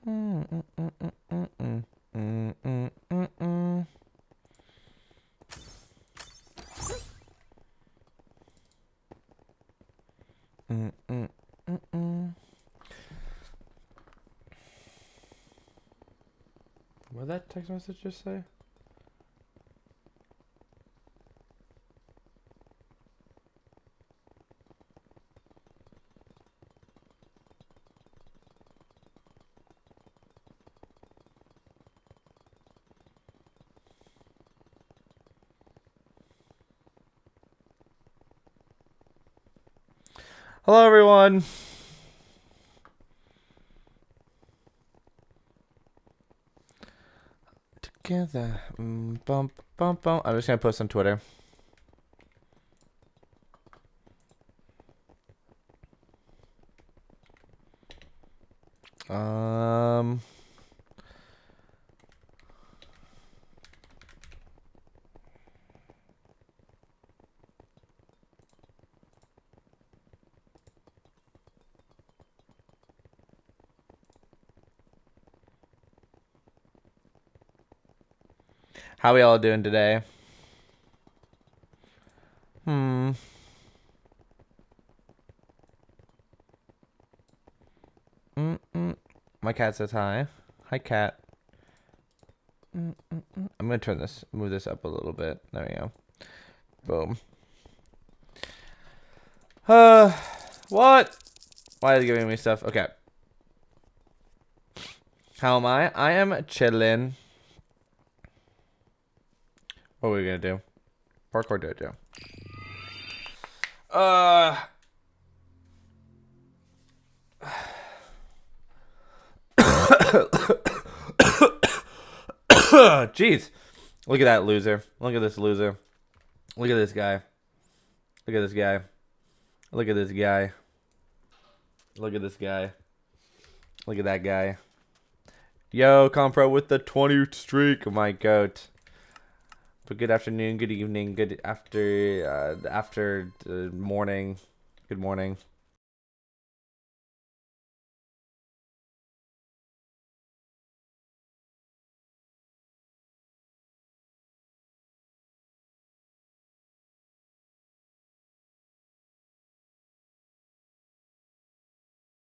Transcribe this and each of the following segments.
What did that text message just say? Hello, everyone. Together. Bump, bump, bump. I'm just going to post on Twitter. How we all doing today? My cat says hi. Hi, cat. I'm gonna move this up a little bit. There we go. Boom. What? Why is it giving me stuff? Okay. How am I? I am chillin'. What are we gonna do? Parkour dojo. Jeez. Look at that loser. Look at this loser. Look at this guy. Look at this guy. Look at this guy. Look at this guy. Look at that guy. Yo, Compro with the 20 streak. My goat. But good afternoon, good evening, good after morning. Good morning.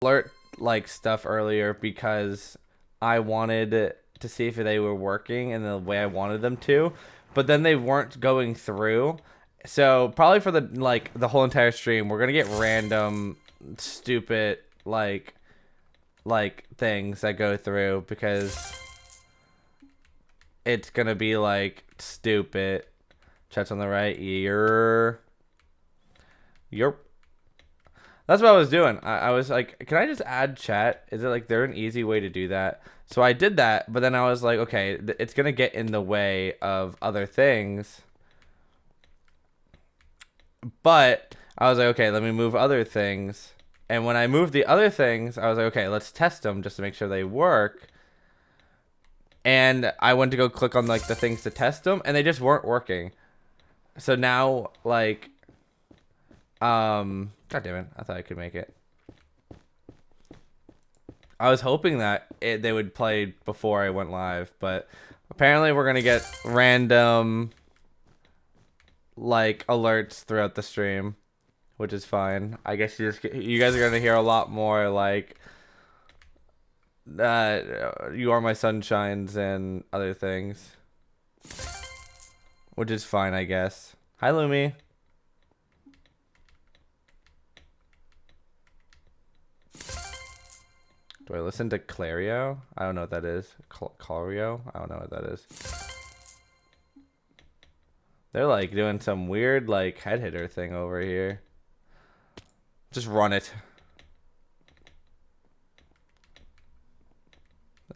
Alert like stuff earlier because I wanted to see if they were working in the way I wanted them to, but then they weren't going through. So probably for the whole entire stream, we're gonna get random stupid like things that go through because it's gonna be like stupid. Chat's on the right. Yerp. That's what I was doing. I was like, can I just add chat? Is it like there an easy way to do that? So I did that, but then I was like, okay, it's going to get in the way of other things. But I was like, okay, let me move other things. And when I moved the other things, I was like, okay, let's test them just to make sure they work. And I went to go click on like the things to test them, and they just weren't working. So now, like, God damn it, I thought I could make it. I was hoping that they would play before I went live, but apparently we're gonna get random like alerts throughout the stream, which is fine. I guess you guys are gonna hear a lot more like "You Are My Sunshines" and other things, which is fine, I guess. Hi, Lumi. Do I listen to Clario? I don't know what that is. Clario? I don't know what that is. They're like doing some weird like head hitter thing over here. Just run it.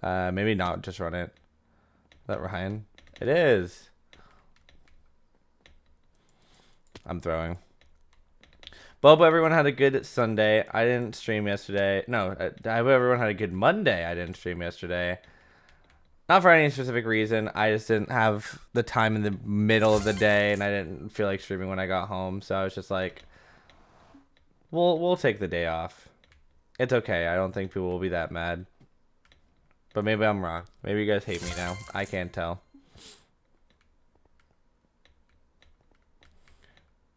Maybe not just run it. Is that Ryan? It is. I'm throwing. But I hope everyone had a good Sunday. I didn't stream yesterday. No, I hope everyone had a good Monday. I didn't stream yesterday. Not for any specific reason. I just didn't have the time in the middle of the day, and I didn't feel like streaming when I got home. So I was just like, we'll take the day off. It's okay. I don't think people will be that mad. But maybe I'm wrong. Maybe you guys hate me now. I can't tell.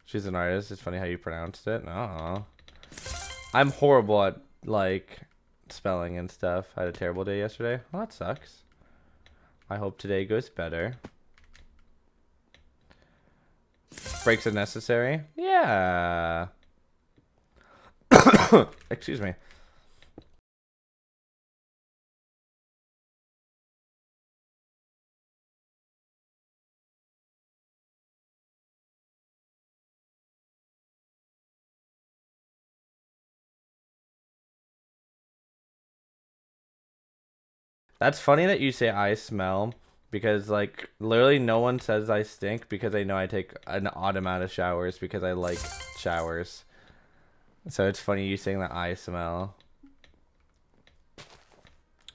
She's an artist. It's funny how you pronounced it. Oh. I'm horrible at, like, spelling and stuff. I had a terrible day yesterday. Well, that sucks. I hope today goes better. Breaks are necessary? Yeah. Excuse me. That's funny that you say I smell because like literally no one says I stink because they know I take an odd amount of showers because I like showers. So it's funny you saying that I smell.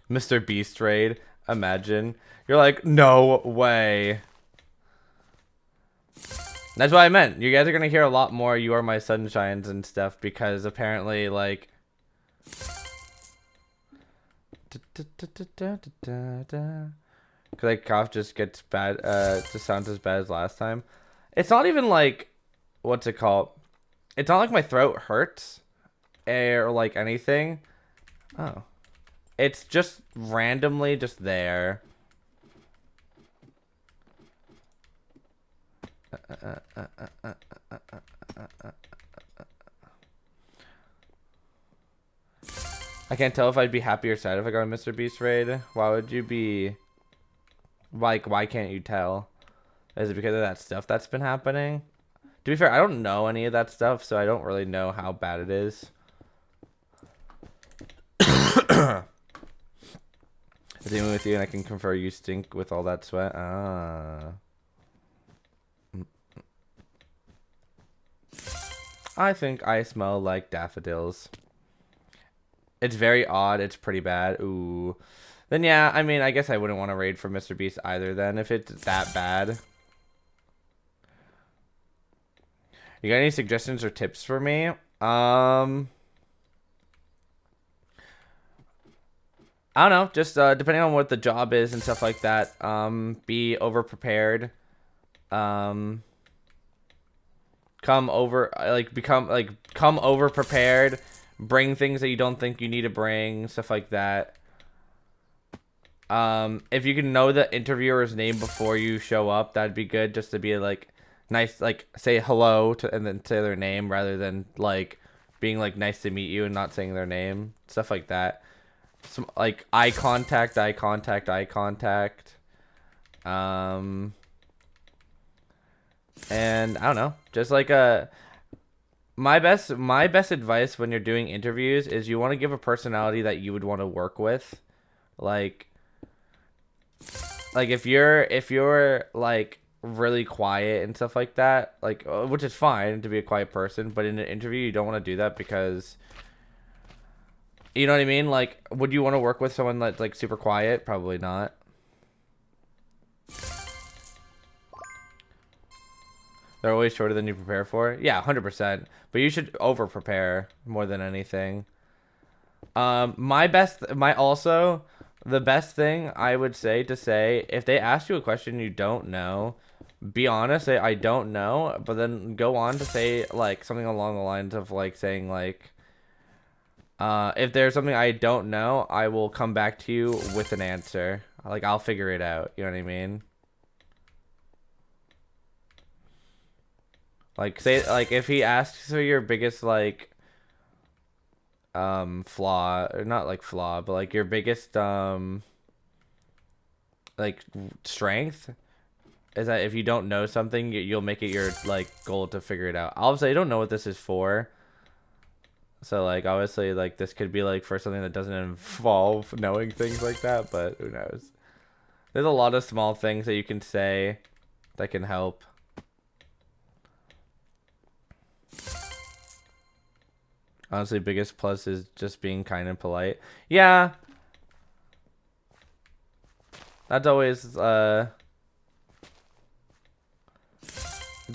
Mr. Beast raid, imagine. You're like, no way. That's what I meant. You guys are gonna hear a lot more You Are My Sunshines and stuff because apparently like cause like cough just gets bad just sounds as bad as last time. It's not even like what's it called? It's not like my throat hurts or like anything. Oh. It's just randomly just there. I can't tell if I'd be happy or sad if I got a Mr. Beast raid. Why would you be... Like, why can't you tell? Is it because of that stuff that's been happening? To be fair, I don't know any of that stuff, so I don't really know how bad it is. Is he with you and I can confer you stink with all that sweat? Ah. I think I smell like daffodils. It's very odd. It's pretty bad. Ooh. Then yeah, I mean, I guess I wouldn't want to raid for Mr. Beast either then if it's that bad. You got any suggestions or tips for me? I don't know, just depending on what the job is and stuff like that. Be over prepared. Come over prepared. Bring things that you don't think you need to bring, stuff like that. If you can know the interviewer's name before you show up, that'd be good. Just to be like nice, like say hello to and then say their name rather than like being like nice to meet you and not saying their name, stuff like that. Some like eye contact. And I don't know, just like my best advice when you're doing interviews is you want to give a personality that you would want to work with, like if you're like really quiet and stuff like that, like which is fine to be a quiet person, but in an interview you don't want to do that because you know what I mean? Like, would you want to work with someone that's like super quiet? Probably not. They're always shorter than you prepare for. Yeah, 100%. But you should over prepare more than anything. The best thing I would say to say, if they ask you a question you don't know, be honest, say I don't know, but then go on to say like something along the lines of like saying like, if there's something I don't know, I will come back to you with an answer. Like I'll figure it out. You know what I mean? Like say like if he asks for your biggest like flaw, or not like flaw, but like your biggest like strength is that if you don't know something, you'll make it your like goal to figure it out. Obviously, I don't know what this is for. So like obviously like this could be like for something that doesn't involve knowing things like that, but who knows? There's a lot of small things that you can say that can help. Honestly, biggest plus is just being kind and polite. Yeah. That's always the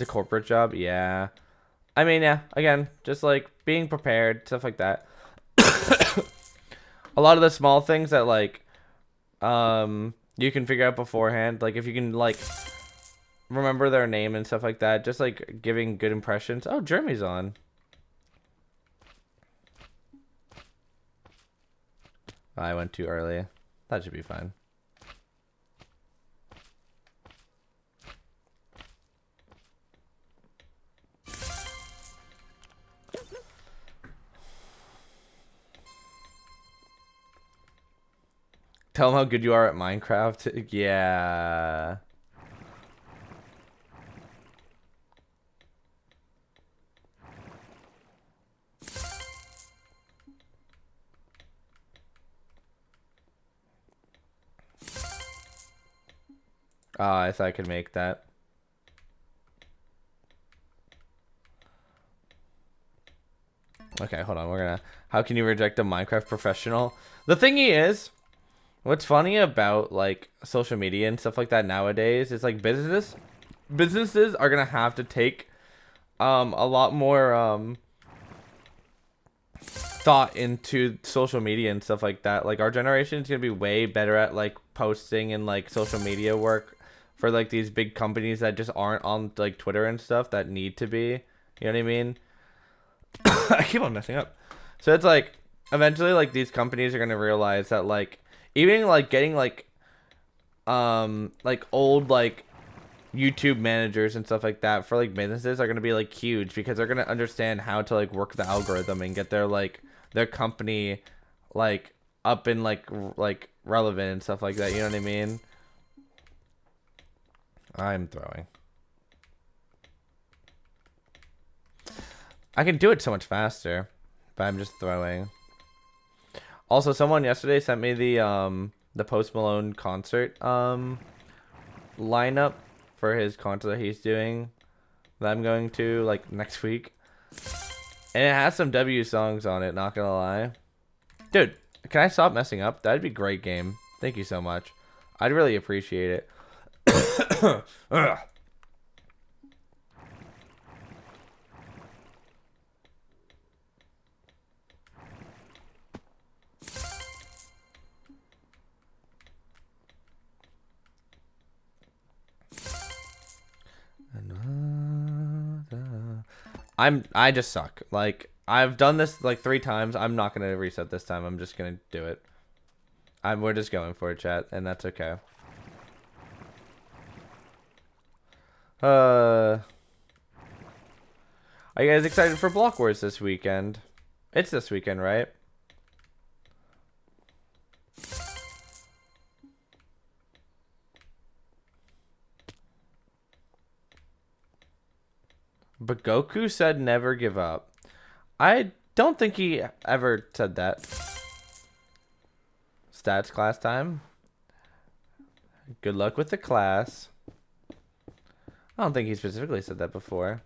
corporate job. Yeah. I mean, yeah, again, just like being prepared, stuff like that. A lot of the small things that like you can figure out beforehand. Like if you can like remember their name and stuff like that, just like giving good impressions. Oh, Jeremy's on. I went too early. That should be fine. Tell them how good you are at Minecraft. Yeah. Oh, I thought I could make that. Okay, hold on. We're gonna. How can you reject a Minecraft professional? The thingy is, what's funny about like social media and stuff like that nowadays is like businesses are gonna have to take a lot more thought into social media and stuff like that. Like our generation is gonna be way better at like posting and like social media work for like these big companies that just aren't on like Twitter and stuff that need to be. You know what I mean? I keep on messing up. So it's like eventually like these companies are gonna realize that like even like getting like old like YouTube managers and stuff like that for like businesses are gonna be like huge because they're gonna understand how to like work the algorithm and get their company like up and like relevant and stuff like that. You know what I mean? I'm throwing. I can do it so much faster, but I'm just throwing. Also, someone yesterday sent me the Post Malone concert lineup for his concert that he's doing that I'm going to like next week. And it has some W songs on it, not gonna lie. Dude, can I stop messing up? That'd be a great game. Thank you so much. I'd really appreciate it. I just suck. Like I've done this like 3 times. I'm not gonna reset this time. I'm just gonna do it. We're just going for it, chat, and that's okay. Are you guys excited for Block Wars this weekend? It's this weekend, right? But Goku said never give up. I don't think he ever said that. Stats class time. Good luck with the class. I don't think he specifically said that before.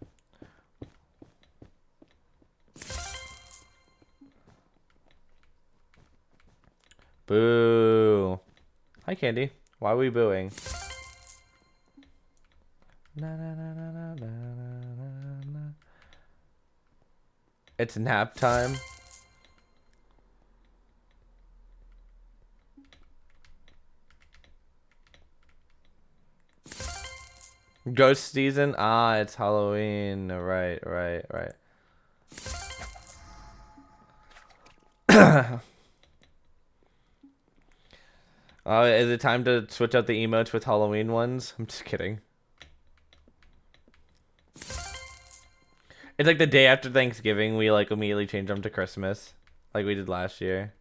Boo. Hi, Candy. Why are we booing? Na, na, na, na, na, na, na. It's nap time. Ghost season? Ah, it's Halloween. Right. Is it time to switch out the emotes with Halloween ones? I'm just kidding. It's like the day after Thanksgiving, we like immediately change them to Christmas, like we did last year.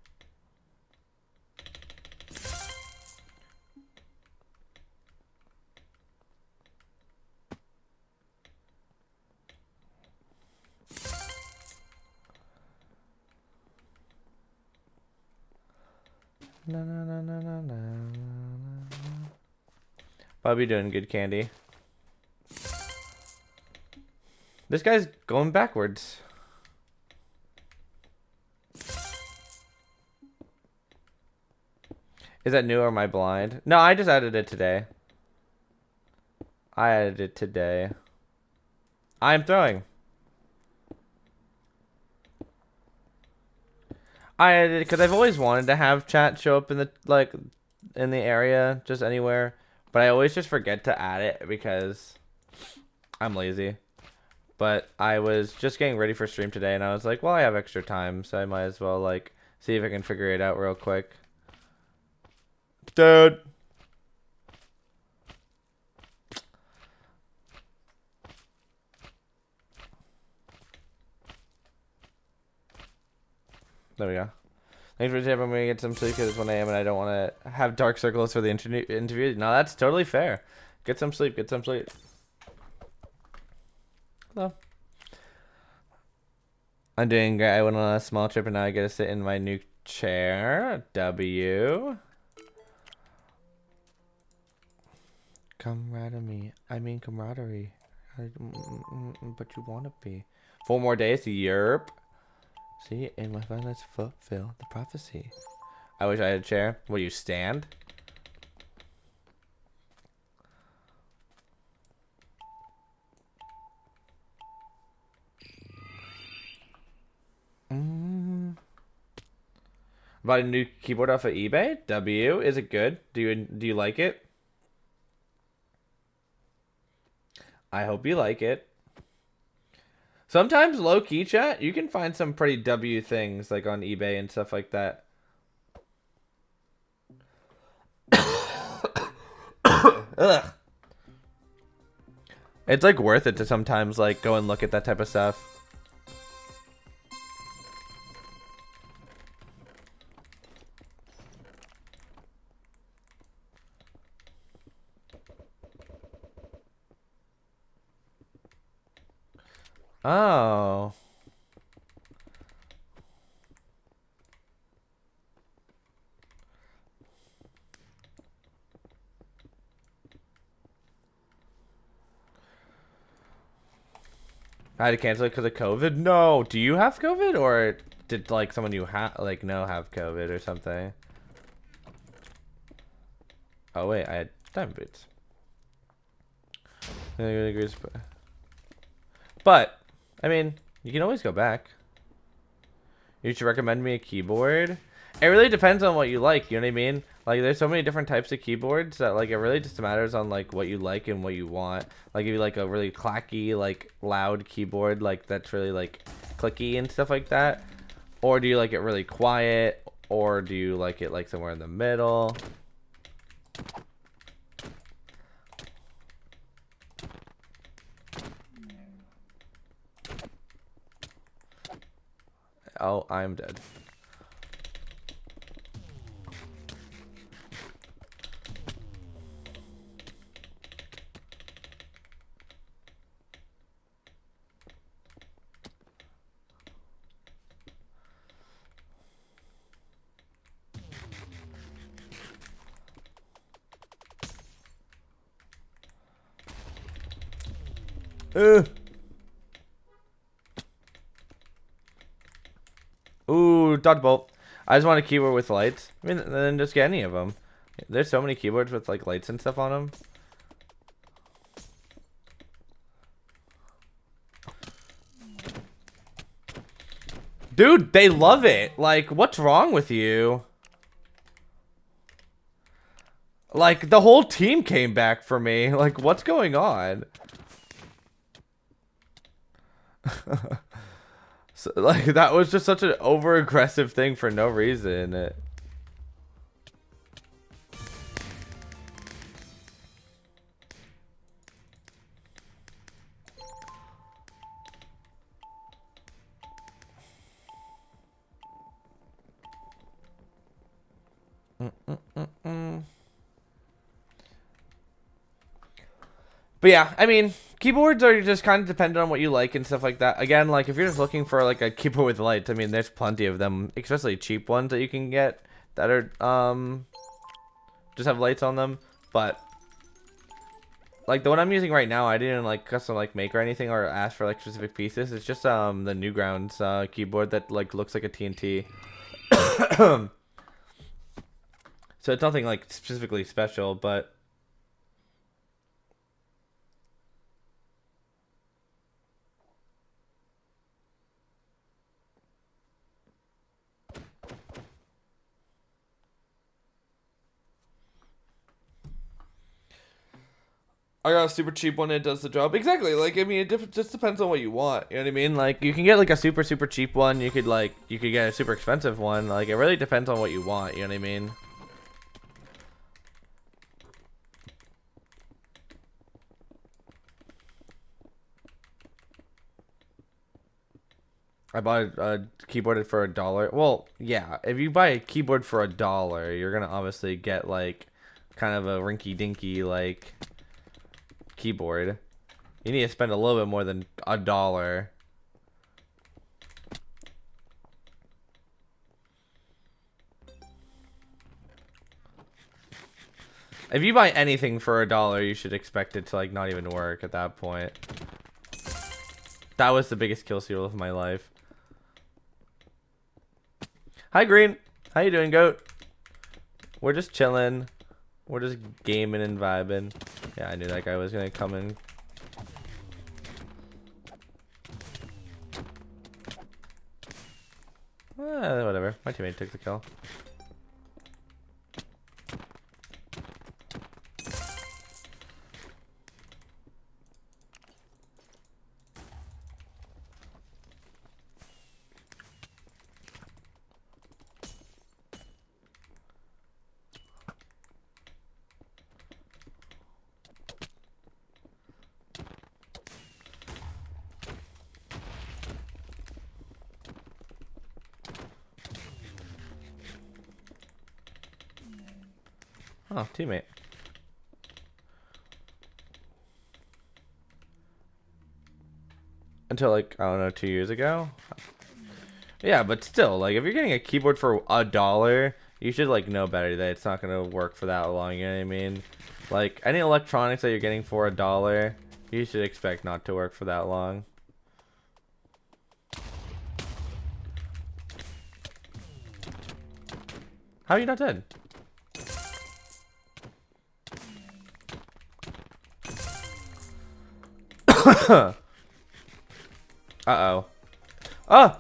Bobby doing good, Candy. This guy's going backwards. Is that new or am I blind? No, I just added it today. I added it today. I'm throwing. I added it because I've always wanted to have chat show up in the in the area, just anywhere. But I always just forget to add it because I'm lazy. But I was just getting ready for stream today, and I was like, well, I have extra time, so I might as well like see if I can figure it out real quick. Dude. There we go. Thanks for the tip. I'm going to get some sleep because it's 1 a.m. and I don't want to have dark circles for the interview. No, that's totally fair. Get some sleep. Get some sleep. Hello. I'm doing great. I went on a small trip and now I get to sit in my new chair. W. Camaraderie. I mean camaraderie. But you want to be. 4 more days. Yerp. See, in my fun, let's fulfill the prophecy. I wish I had a chair. Will you stand? Bought a new keyboard off of eBay. W, is it good? Do you like it? I hope you like it. Sometimes low key chat, you can find some pretty W things like on eBay and stuff like that. Ugh. It's like worth it to sometimes like go and look at that type of stuff. Oh. I had to cancel it because of COVID? No. Do you have COVID or did like someone you know have COVID or something? Oh wait, I had diamond boots. But I mean, you can always go back. You should recommend me a keyboard. It really depends on what you like, you know what I mean? Like there's so many different types of keyboards that like it really just matters on like what you like and what you want. Like if you like a really clacky, like loud keyboard, like that's really like clicky and stuff like that. Or do you like it really quiet? Or do you like it like somewhere in the middle? Oh, I'm dead. Ooh, dodgeball. I just want a keyboard with lights. I mean, then just get any of them. There's so many keyboards with like lights and stuff on them. Dude, they love it. Like, what's wrong with you? Like, the whole team came back for me. Like, what's going on? So, like, that was just such an over-aggressive thing for no reason. But yeah, I mean, keyboards are just kind of dependent on what you like and stuff like that. Again, like if you're just looking for like a keyboard with lights, I mean, there's plenty of them, especially cheap ones that you can get that are just have lights on them. But like the one I'm using right now, I didn't like custom like make or anything or ask for like specific pieces. It's just the Newgrounds keyboard that like looks like a TNT. So it's nothing like specifically special, but I got a super cheap one. It does the job exactly. Like I mean, it just depends on what you want. You know what I mean? Like you can get like a super cheap one. You could get a super expensive one. Like it really depends on what you want. You know what I mean? I bought a keyboard for $1. Well, yeah. If you buy a keyboard for $1, you're gonna obviously get like kind of a rinky-dinky like keyboard. You need to spend a little bit more than $1. If you buy anything for $1, you should expect it to like not even work at that point. That was the biggest kill steal of my life. Hi Green, how you doing, goat? We're just chilling. We're just gaming and vibing. Yeah, I knew that guy was gonna come in. Whatever. My teammate took the kill. Oh, teammate. Until like, I don't know, 2 years ago? Yeah, but still, like, if you're getting a keyboard for $1, you should, like, know better that it's not gonna work for that long, you know what I mean? Like, any electronics that you're getting for $1, you should expect not to work for that long. How are you not dead? Uh-oh. Ah!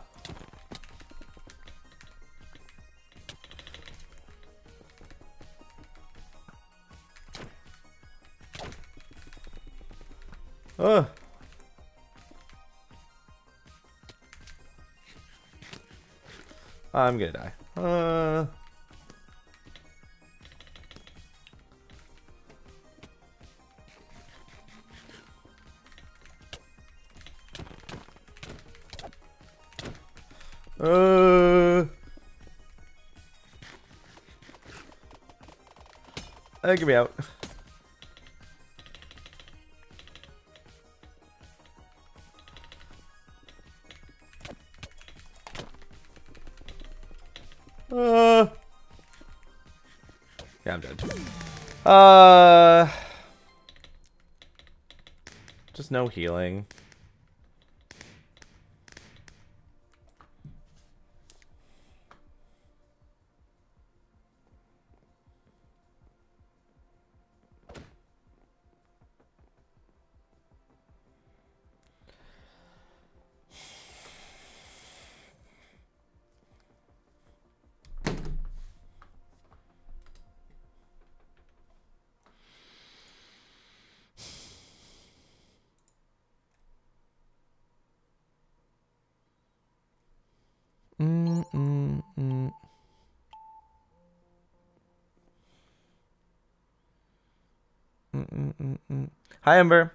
I'm gonna die. Get me out. Yeah, I'm dead. Just no healing. Hi, Ember.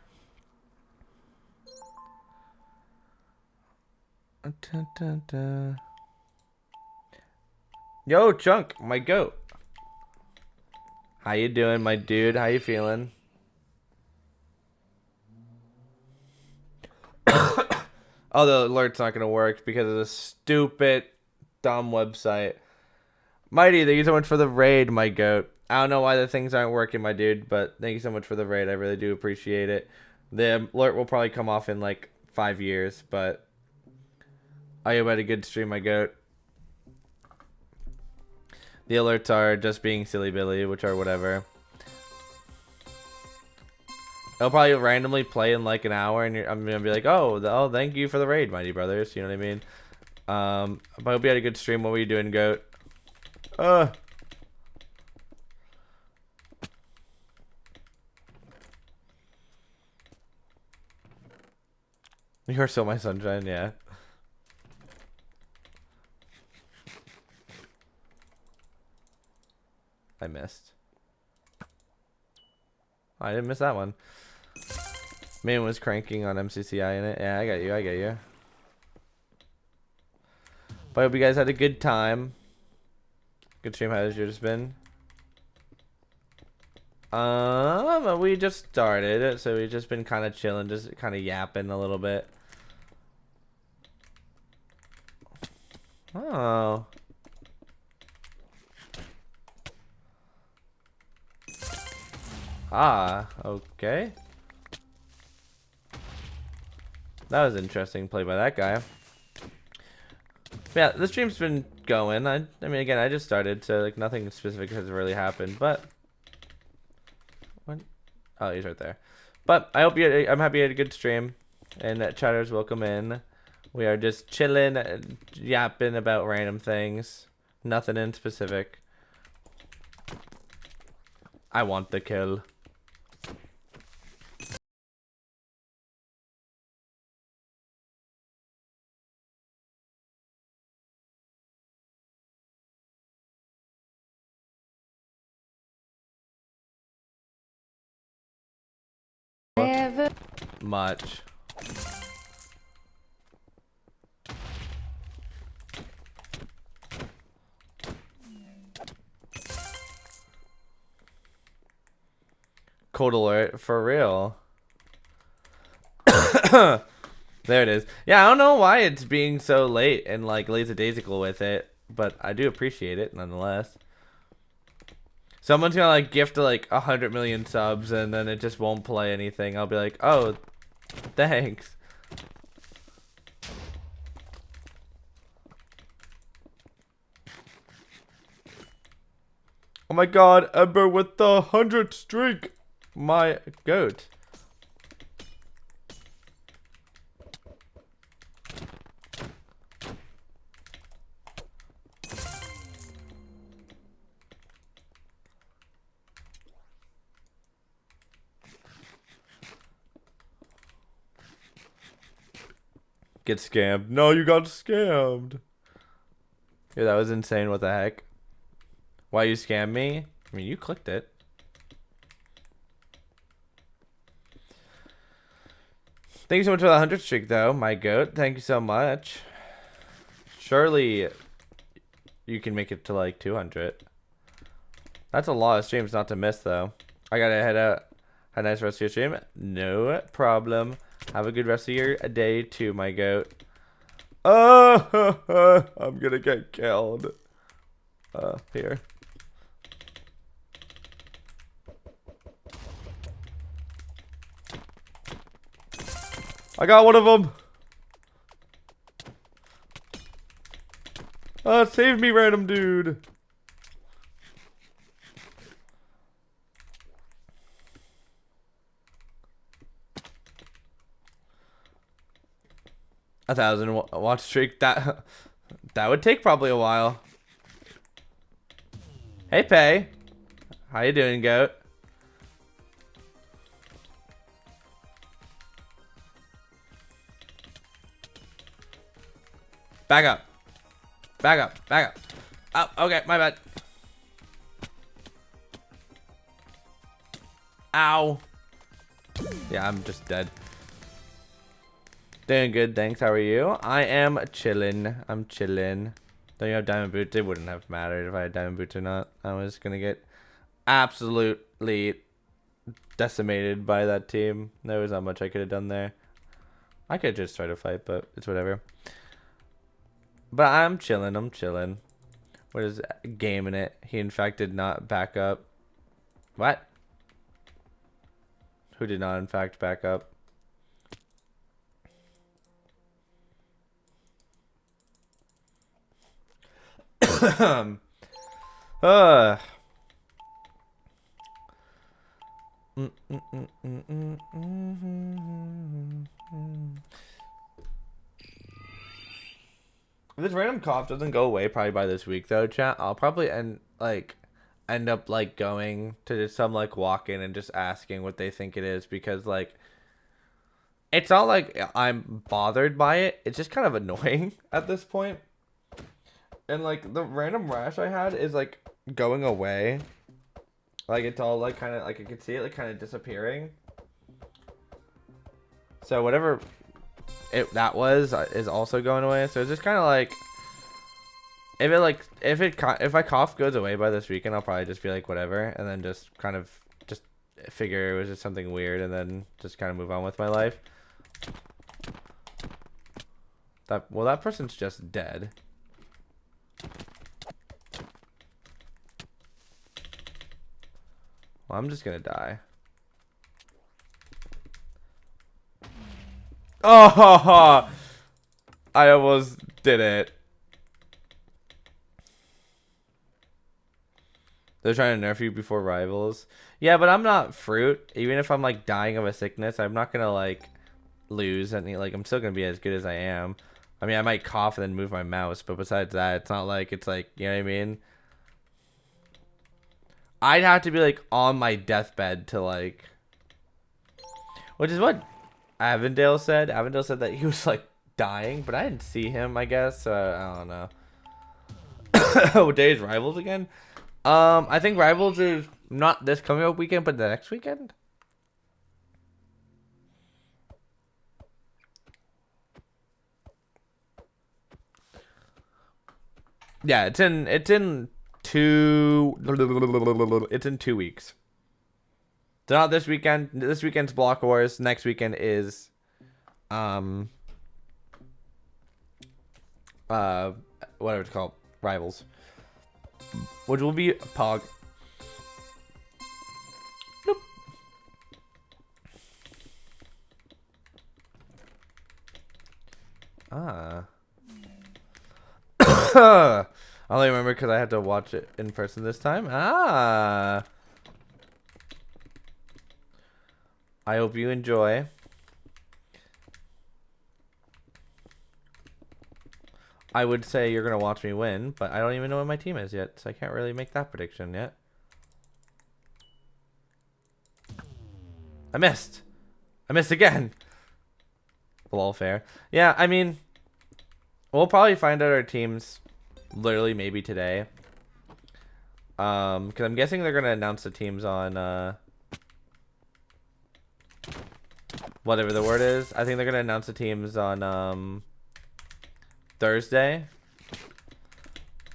Yo, Chunk, my goat. How you doing, my dude? How you feeling? Oh, the alert's not gonna work because of this stupid, dumb website. Mighty, thank you so much for the raid, my goat. I don't know why the things aren't working, my dude, but thank you so much for the raid. I really do appreciate it. The alert will probably come off in like 5 years, but I hope you had a good stream, my goat. The alerts are just being silly Billy, which are whatever. It'll probably randomly play in like an hour, and I'm gonna be like, oh, thank you for the raid, mighty brothers. You know what I mean? But I hope you had a good stream. What were you doing, goat? You're so my sunshine, yeah. I missed. Oh, I didn't miss that one. Man was cranking on MCCI in it. Yeah, I got you. I got you. But I hope you guys had a good time. Good stream. How has yours been? We just started, so we've just been kind of chilling, just kind of yapping a little bit. Oh. Ah, okay. That was interesting play by that guy. Yeah, the stream's been going. I mean, again, I just started, so like nothing specific has really happened. But what? Oh, he's right there. But I hope you. I'm happy you had a good stream, and chatters, welcome in. We are just chilling, yapping about random things. Nothing in specific. I want the kill. Much. Code alert for real. There it is. Yeah, I don't know why it's being so late and like lackadaisical with it, but I do appreciate it nonetheless. Someone's gonna like gift like 100 million subs and then it just won't play anything. I'll be like, oh, thanks. Oh my god, Ember with the 100th streak. My goat. Get scammed. No, you got scammed. Yeah, that was insane. What the heck? Why you scammed me? I mean, you clicked it. Thank you so much for the 100th streak, though, my goat. Thank you so much. Surely you can make it to like 200. That's a lot of streams not to miss, though. I gotta head out. Have a nice rest of your stream. No problem. Have a good rest of your day, too, my goat. Oh, I'm gonna get killed. Here. I got one of them. Save me, random dude. A 1,000 watch streak. That would take probably a while. Hey, Pay. How you doing, goat? Back up. Back up. Back up. Oh, okay, my bad. Ow. Yeah, I'm just dead. Doing good, thanks. How are you? I am chilling. I'm chilling. Don't you have diamond boots? It wouldn't have mattered if I had diamond boots or not. I was gonna get absolutely decimated by that team. There was not much I could have done there. I could just try to fight, but it's whatever. But I'm chilling. I'm chilling. What is gaming it? He in fact did not back up. What? Who did not in fact back up? If this random cough doesn't go away probably by this week though, chat, I'll probably end up like going to some like walk in and just asking what they think it is, because like It's not like I'm bothered by it. It's just kind of annoying at this point. And like the random rash I had is like going away. Like it's all like kind of like I could see it like kind of disappearing. So whatever that was is also going away. So it's just kind of like if my cough goes away by this weekend, I'll probably just be like whatever, and then just kind of just figure it was just something weird, and then just kind of move on with my life. That person's just dead. Well, I'm just gonna die. Oh, I almost did it. They're trying to nerf you before rivals. Yeah, but I'm not fruit. Even if I'm like dying of a sickness, I'm not gonna like lose any. Like I'm still gonna be as good as I am. I mean, I might cough and then move my mouse, but besides that, it's not like it's like, you know what I mean? I'd have to be like on my deathbed to like, which is what Avondale said. Avondale said that he was like dying, but I didn't see him, I guess. So I don't know. What day is Rivals again? I think Rivals is not this coming up weekend, but the next weekend. Yeah, it's in 2 weeks. So not this weekend. This weekend's Block Wars. Next weekend is whatever it's called, Rivals, which will be Pog. Nope. I only remember because I had to watch it in person this time. I hope you enjoy. I would say you're going to watch me win, but I don't even know what my team is yet, so I can't really make that prediction yet. I missed. I missed again. Lol, fair. Yeah, I mean, we'll probably find out our teams literally maybe today. Because I'm guessing they're going to announce the teams on, whatever the word is. I think they're going to announce the teams on, Thursday.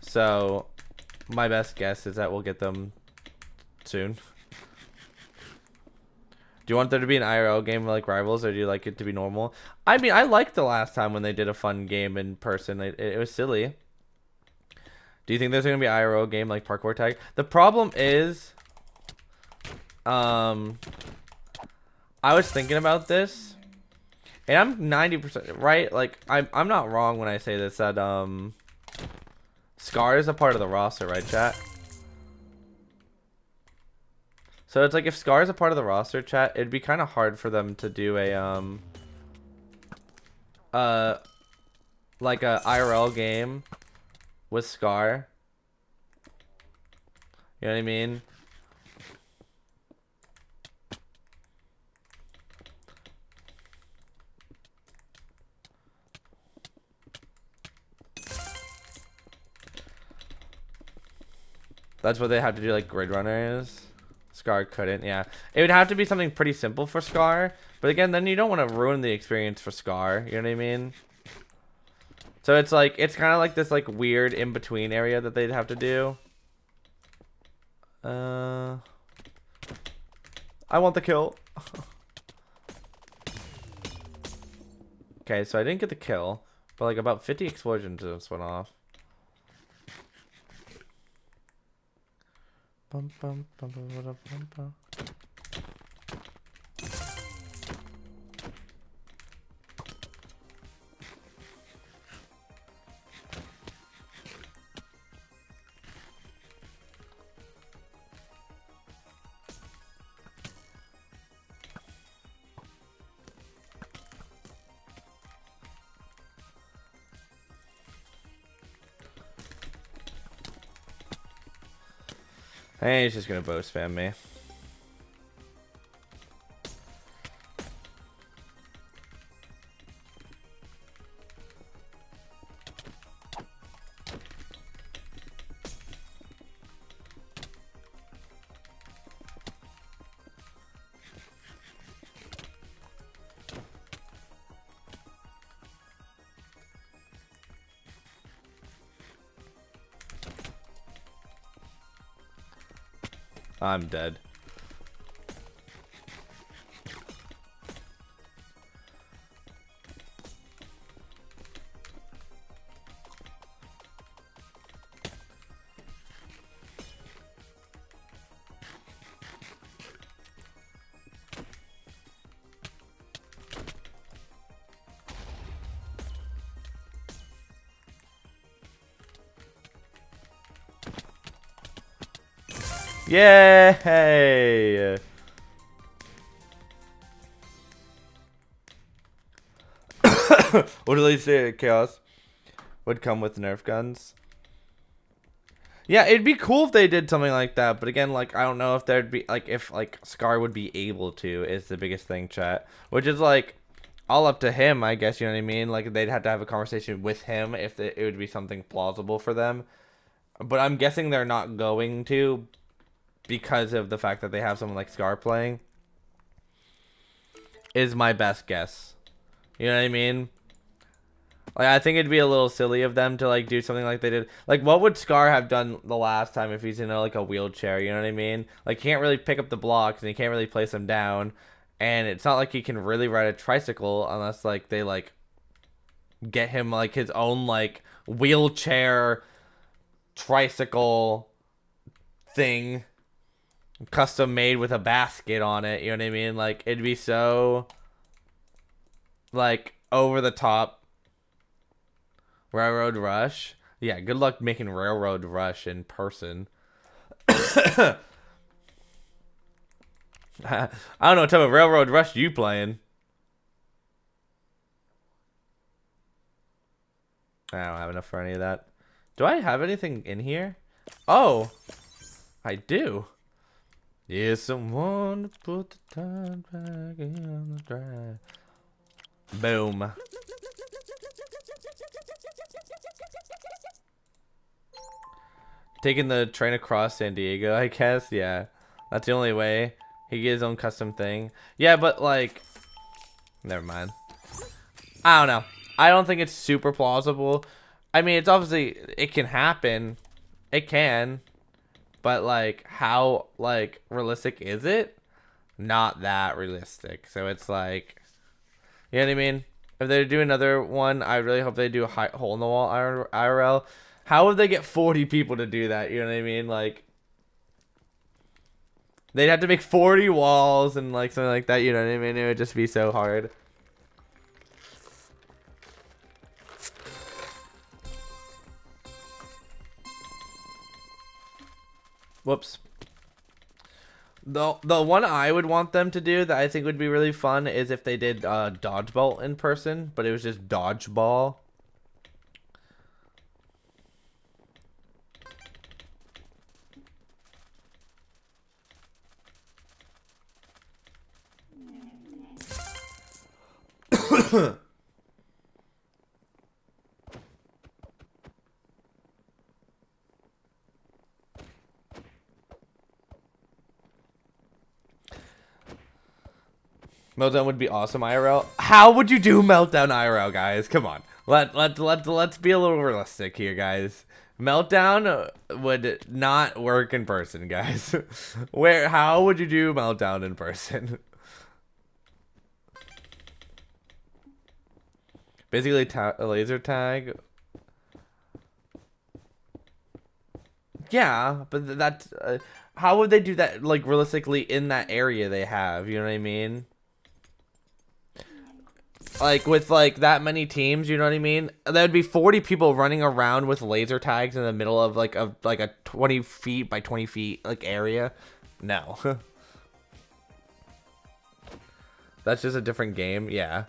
So my best guess is that we'll get them soon. Do you want there to be an IRL game like Rivals, or do you like it to be normal? I mean, I liked the last time when they did a fun game in person. It was silly. Do you think there's going to be an IRL game like Parkour Tag? The problem is, I was thinking about this, and I'm 90% right. Like, I'm not wrong when I say this, that Scar is a part of the roster, right, chat? So it's like if Scar is a part of the roster, chat, it'd be kind of hard for them to do a like a IRL game with Scar. You know what I mean? That's what they have to do, like Grid Runner is. Scar couldn't, yeah. It would have to be something pretty simple for Scar. But again, then you don't want to ruin the experience for Scar. You know what I mean? So it's like, it's kind of like this like weird in-between area that they'd have to do. I want the kill. Okay, so I didn't get the kill. But like about 50 explosions just went off. Bum, bum, bum, bum, bum, bum, bum. Hey, he's just gonna bow spam me. I'm dead. Yay! What did they say? Chaos would come with Nerf guns. Yeah, it'd be cool if they did something like that, but again, like, I don't know if there'd be, like, if, like, Scar would be able to, is the biggest thing, chat. Which is, like, all up to him, I guess, you know what I mean? Like, they'd have to have a conversation with him if it would be something plausible for them. But I'm guessing they're not going to because of the fact that they have someone like Scar playing. Is my best guess. You know what I mean? Like, I think it'd be a little silly of them to, like, do something like they did. Like, what would Scar have done the last time if he's in, like, a wheelchair? You know what I mean? Like, he can't really pick up the blocks, and he can't really place them down. And it's not like he can really ride a tricycle unless, like, they, like, get him, like, his own, like, wheelchair tricycle thing. Custom made with a basket on it. You know what I mean? Like, it'd be so, like, over the top. Railroad Rush? Yeah, good luck making Railroad Rush in person. I don't know what type of Railroad Rush you playing. I don't have enough for any of that. Do I have anything in here? Oh, I do. Is someone to put the time back in the drive? Boom. Taking the train across San Diego, I guess. Yeah, that's the only way. He gets his own custom thing. Yeah, but like, never mind. I don't know. I don't think it's super plausible. I mean, it's obviously, it can happen. It can. But like, how, like, realistic is it? Not that realistic. So it's like, you know what I mean? If they do another one, I really hope they do a hole in the wall IRL. How would they get 40 people to do that? You know what I mean? Like, they'd have to make 40 walls and like something like that. You know what I mean? It would just be so hard. Whoops. The one I would want them to do that I think would be really fun is if they did dodgeball in person, but it was just dodgeball. Meltdown would be awesome IRL. How would you do Meltdown IRL, guys? Come on. Let's be a little realistic here, guys. Meltdown would not work in person, guys. How would you do Meltdown in person? Basically a laser tag. Yeah, but that's how would they do that, like, realistically in that area they have? You know what I mean? Like, with, like, that many teams, you know what I mean? There would be 40 people running around with laser tags in the middle of, like, a 20 feet by 20 feet, like, area. No. That's just a different game, yeah.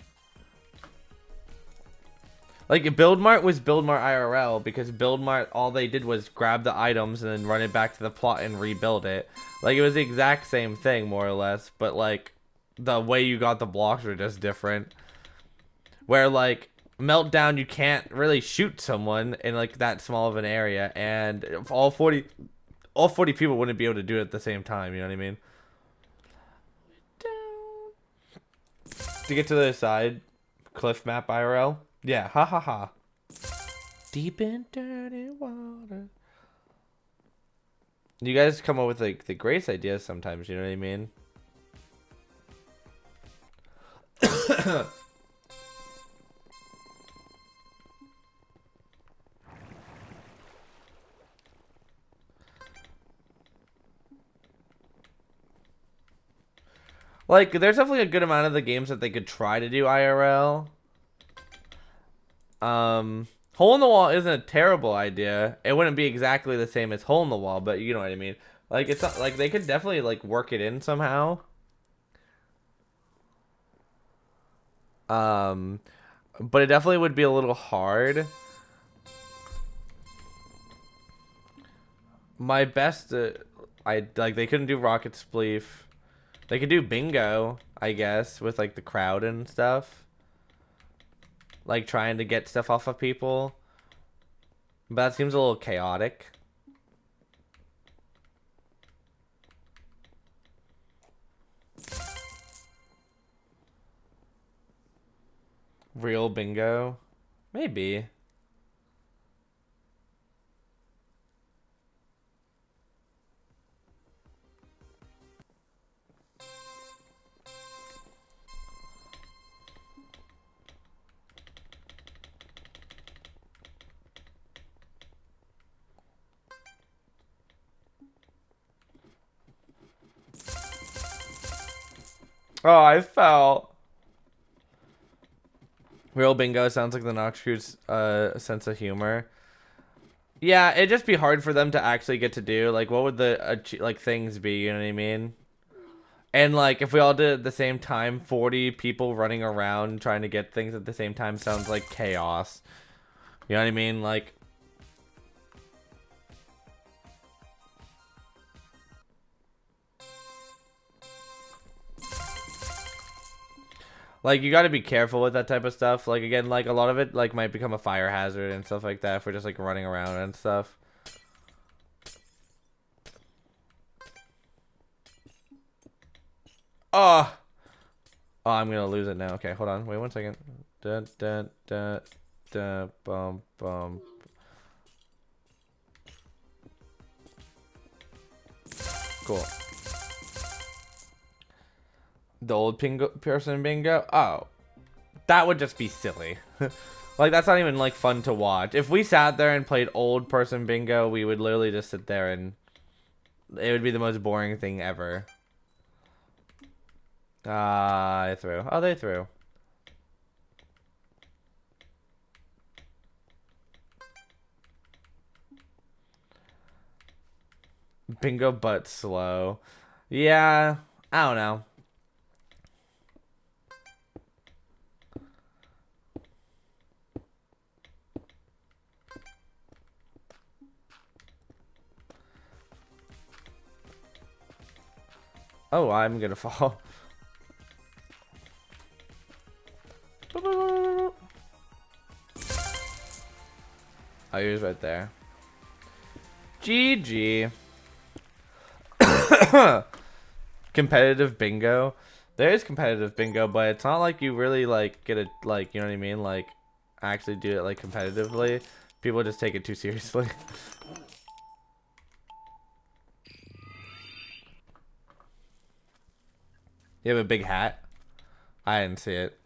Like, Build Mart was Build Mart IRL because Build Mart, all they did was grab the items and then run it back to the plot and rebuild it. Like, it was the exact same thing, more or less, but, like, the way you got the blocks were just different. Where, like, Meltdown, you can't really shoot someone in, like, that small of an area, and all 40 people wouldn't be able to do it at the same time, you know what I mean? To get to the other side, cliff map IRL. Yeah, ha ha ha. Deep in dirty water. You guys come up with like the greatest ideas sometimes, you know what I mean? Like, there's definitely a good amount of the games that they could try to do IRL. Hole in the Wall isn't a terrible idea. It wouldn't be exactly the same as Hole in the Wall, but you know what I mean. Like, it's not, like they could definitely like work it in somehow. But it definitely would be a little hard. My best, I like they couldn't do Rocket Spleef. They could do bingo, I guess, with like the crowd and stuff. Like trying to get stuff off of people. But that seems a little chaotic. Real bingo? Maybe. Oh, I fell. Real bingo sounds like the Nox Crew's sense of humor. Yeah, it'd just be hard for them to actually get to do. Like, what would the like things be? You know what I mean? And like, if we all did it at the same time, 40 people running around trying to get things at the same time sounds like chaos. You know what I mean? Like you got to be careful with that type of stuff. Like again, like a lot of it like might become a fire hazard and stuff like that if we're just like running around and stuff. Oh, oh, I'm gonna lose it now. Okay, hold on. Wait 1 second. Dun, dun, dun, dun, bum, bum. Cool. The old person bingo? Oh. That would just be silly. Like, that's not even, like, fun to watch. If we sat there and played old person bingo, we would literally just sit there and... It would be the most boring thing ever. Ah, I threw. Oh, they threw. Bingo but slow. Yeah, I don't know. Oh, I'm gonna fall. Oh, he was right there. GG. Competitive bingo. There is competitive bingo, but it's not like you really like get it like, you know what I mean? Like actually do it like competitively. People just take it too seriously. You have a big hat? I didn't see it.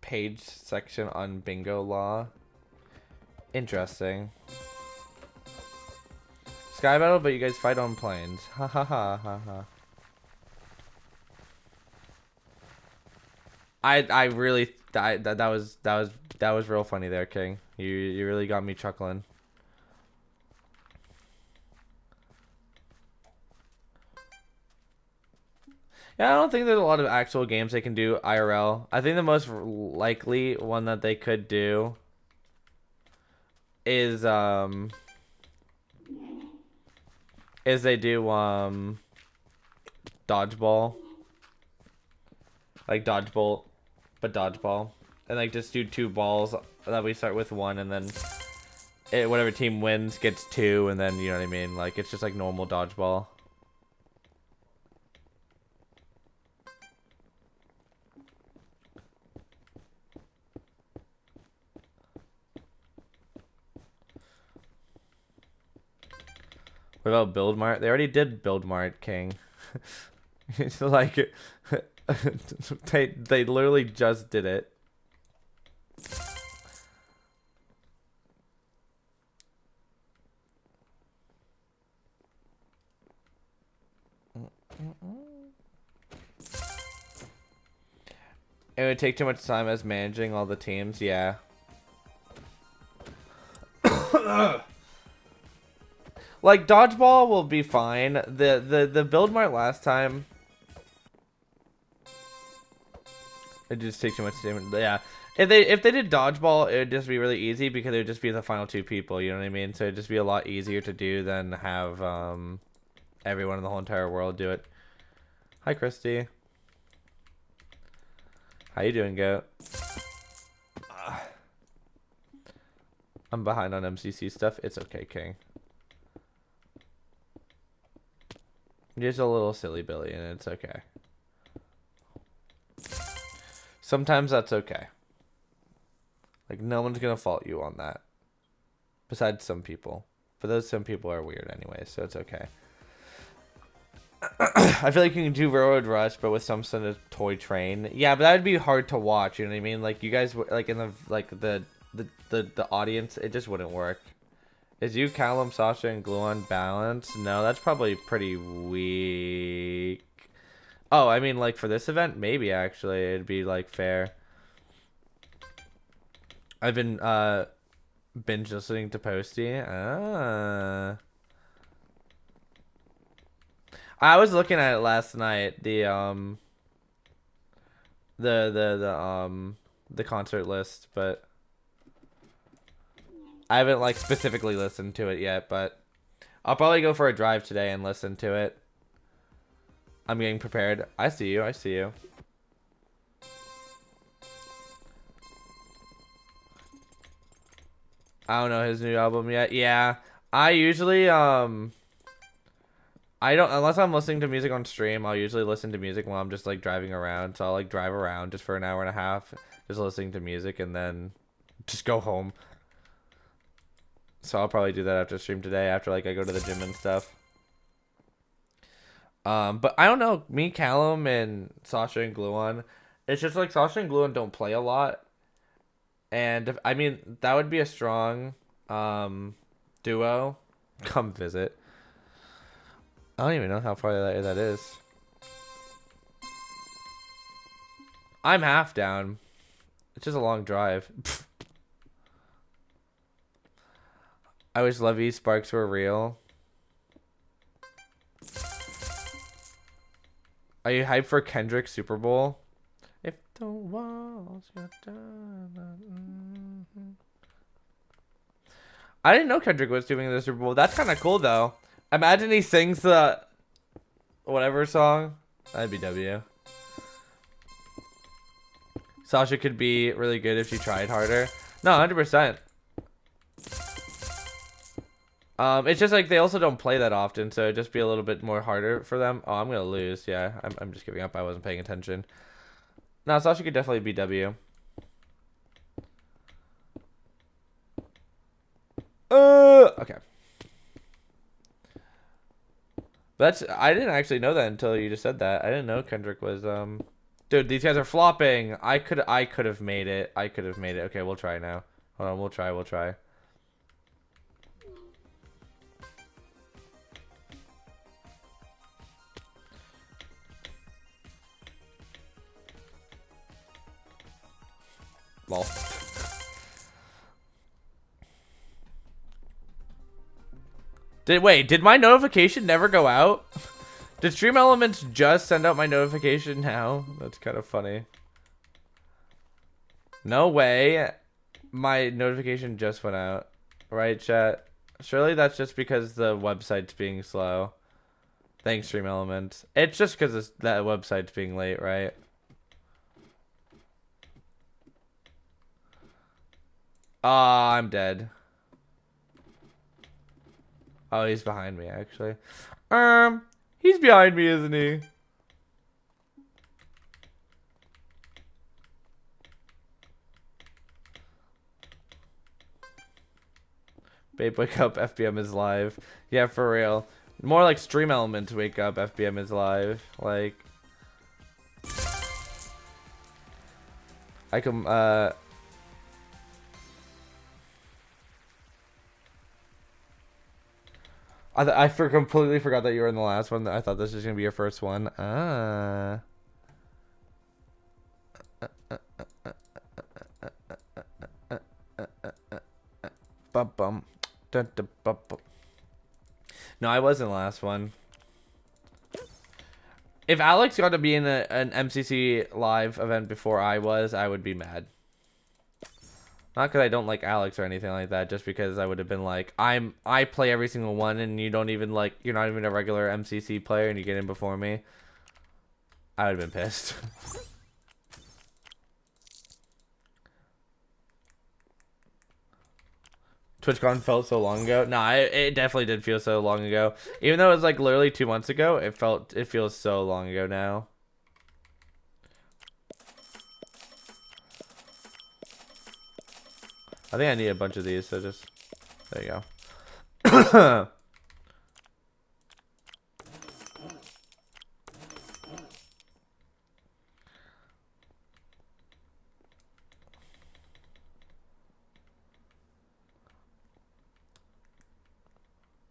Page section on bingo law. Interesting. Sky battle, but you guys fight on planes. Ha ha ha ha ha. I really that was real funny there, King. You really got me chuckling. Yeah, I don't think there's a lot of actual games they can do IRL. I think the most likely one that they could do is they do dodgeball. Like dodgeball, but dodgeball. And like just do two balls that we start with 1, and then whatever team wins gets 2, and then you know what I mean. Like it's just like normal dodgeball. What about Build Mart? They already did Build Mart, King. It's like they literally just did it. It would take too much time as managing all the teams, yeah. Like dodgeball will be fine. The Build Mart last time, it just takes too much time. Yeah. If they did dodgeball, it would just be really easy because it would just be the final 2 people, you know what I mean? So it'd just be a lot easier to do than have everyone in the whole entire world do it. Hi Christy. How you doing, Goat? I'm behind on MCC stuff. It's okay, King. Just a little silly Billy, and it's okay. Sometimes that's okay. Like, no one's gonna fault you on that. Besides some people. But those some people are weird anyway, so it's okay. I feel like you can do Railroad Rush, but with some sort of toy train. Yeah, but that would be hard to watch, you know what I mean? Like, you guys, like, in the, like, the audience, it just wouldn't work. Is you, Callum, Sasha, and Gluon balanced? No, that's probably pretty weak. Oh, I mean, like, for this event, maybe, actually. It'd be, like, fair. I've been, binge listening to Posty. I was looking at it last night, the concert list, but I haven't, like, specifically listened to it yet, but I'll probably go for a drive today and listen to it. I'm getting prepared. I see you. I see you. I don't know his new album yet. Yeah. I usually, I don't, unless I'm listening to music on stream, I'll usually listen to music while I'm just, like, driving around. So I'll, like, drive around just for an hour and a half, just listening to music, and then just go home. So I'll probably do that after stream today, after, like, I go to the gym and stuff. But I don't know, me, Callum, and Sasha and Gluon, it's just, like, Sasha and Gluon don't play a lot. And, I mean, that would be a strong, duo. Come visit. I don't even know how far that is. I'm half down. It's just a long drive. I wish Levy Sparks were real. Are you hyped for Kendrick's Super Bowl? If the walls got done. I didn't know Kendrick was doing the Super Bowl. That's kind of cool, though. Imagine he sings the whatever song. That'd be W. Sasha could be really good if she tried harder. No, 100%. It's just like they also don't play that often, so it'd just be a little bit more harder for them. Oh, I'm gonna lose. Yeah, I'm just giving up. I wasn't paying attention. No, Sasha could definitely be W. Okay. I didn't actually know that until you just said that. I didn't know Kendrick was Dude, these guys are flopping. I could have made it. I could have made it. Okay, we'll try now. Hold on, we'll try. Lol. Did my notification never go out? Did Stream Elements just send out my notification now? That's kind of funny. No way. My notification just went out. Right, chat? Surely that's just because the website's being slow. Thanks, Stream Elements. It's just because that website's being late, right? Ah, I'm dead. Oh, he's behind me, actually. He's behind me, isn't he? Babe, wake up, FBM is live. Yeah, for real. More like Stream Element to wake up, FBM is live. Like, I can, completely forgot that you were in the last one. I thought this was gonna be your first one. Ah. Bum bum. Dun, dun, bum, bum. No, I wasn't the last one. If Alex got to be in an MCC live event before I was, I would be mad. Not because I don't like Alex or anything like that, just because I would have been like, I play every single one and you don't even like, you're not even a regular MCC player and you get in before me. I would have been pissed. TwitchCon felt so long ago. No, it definitely did feel so long ago. Even though it was like literally 2 months ago, it feels so long ago now. I think I need a bunch of these, so just there you go.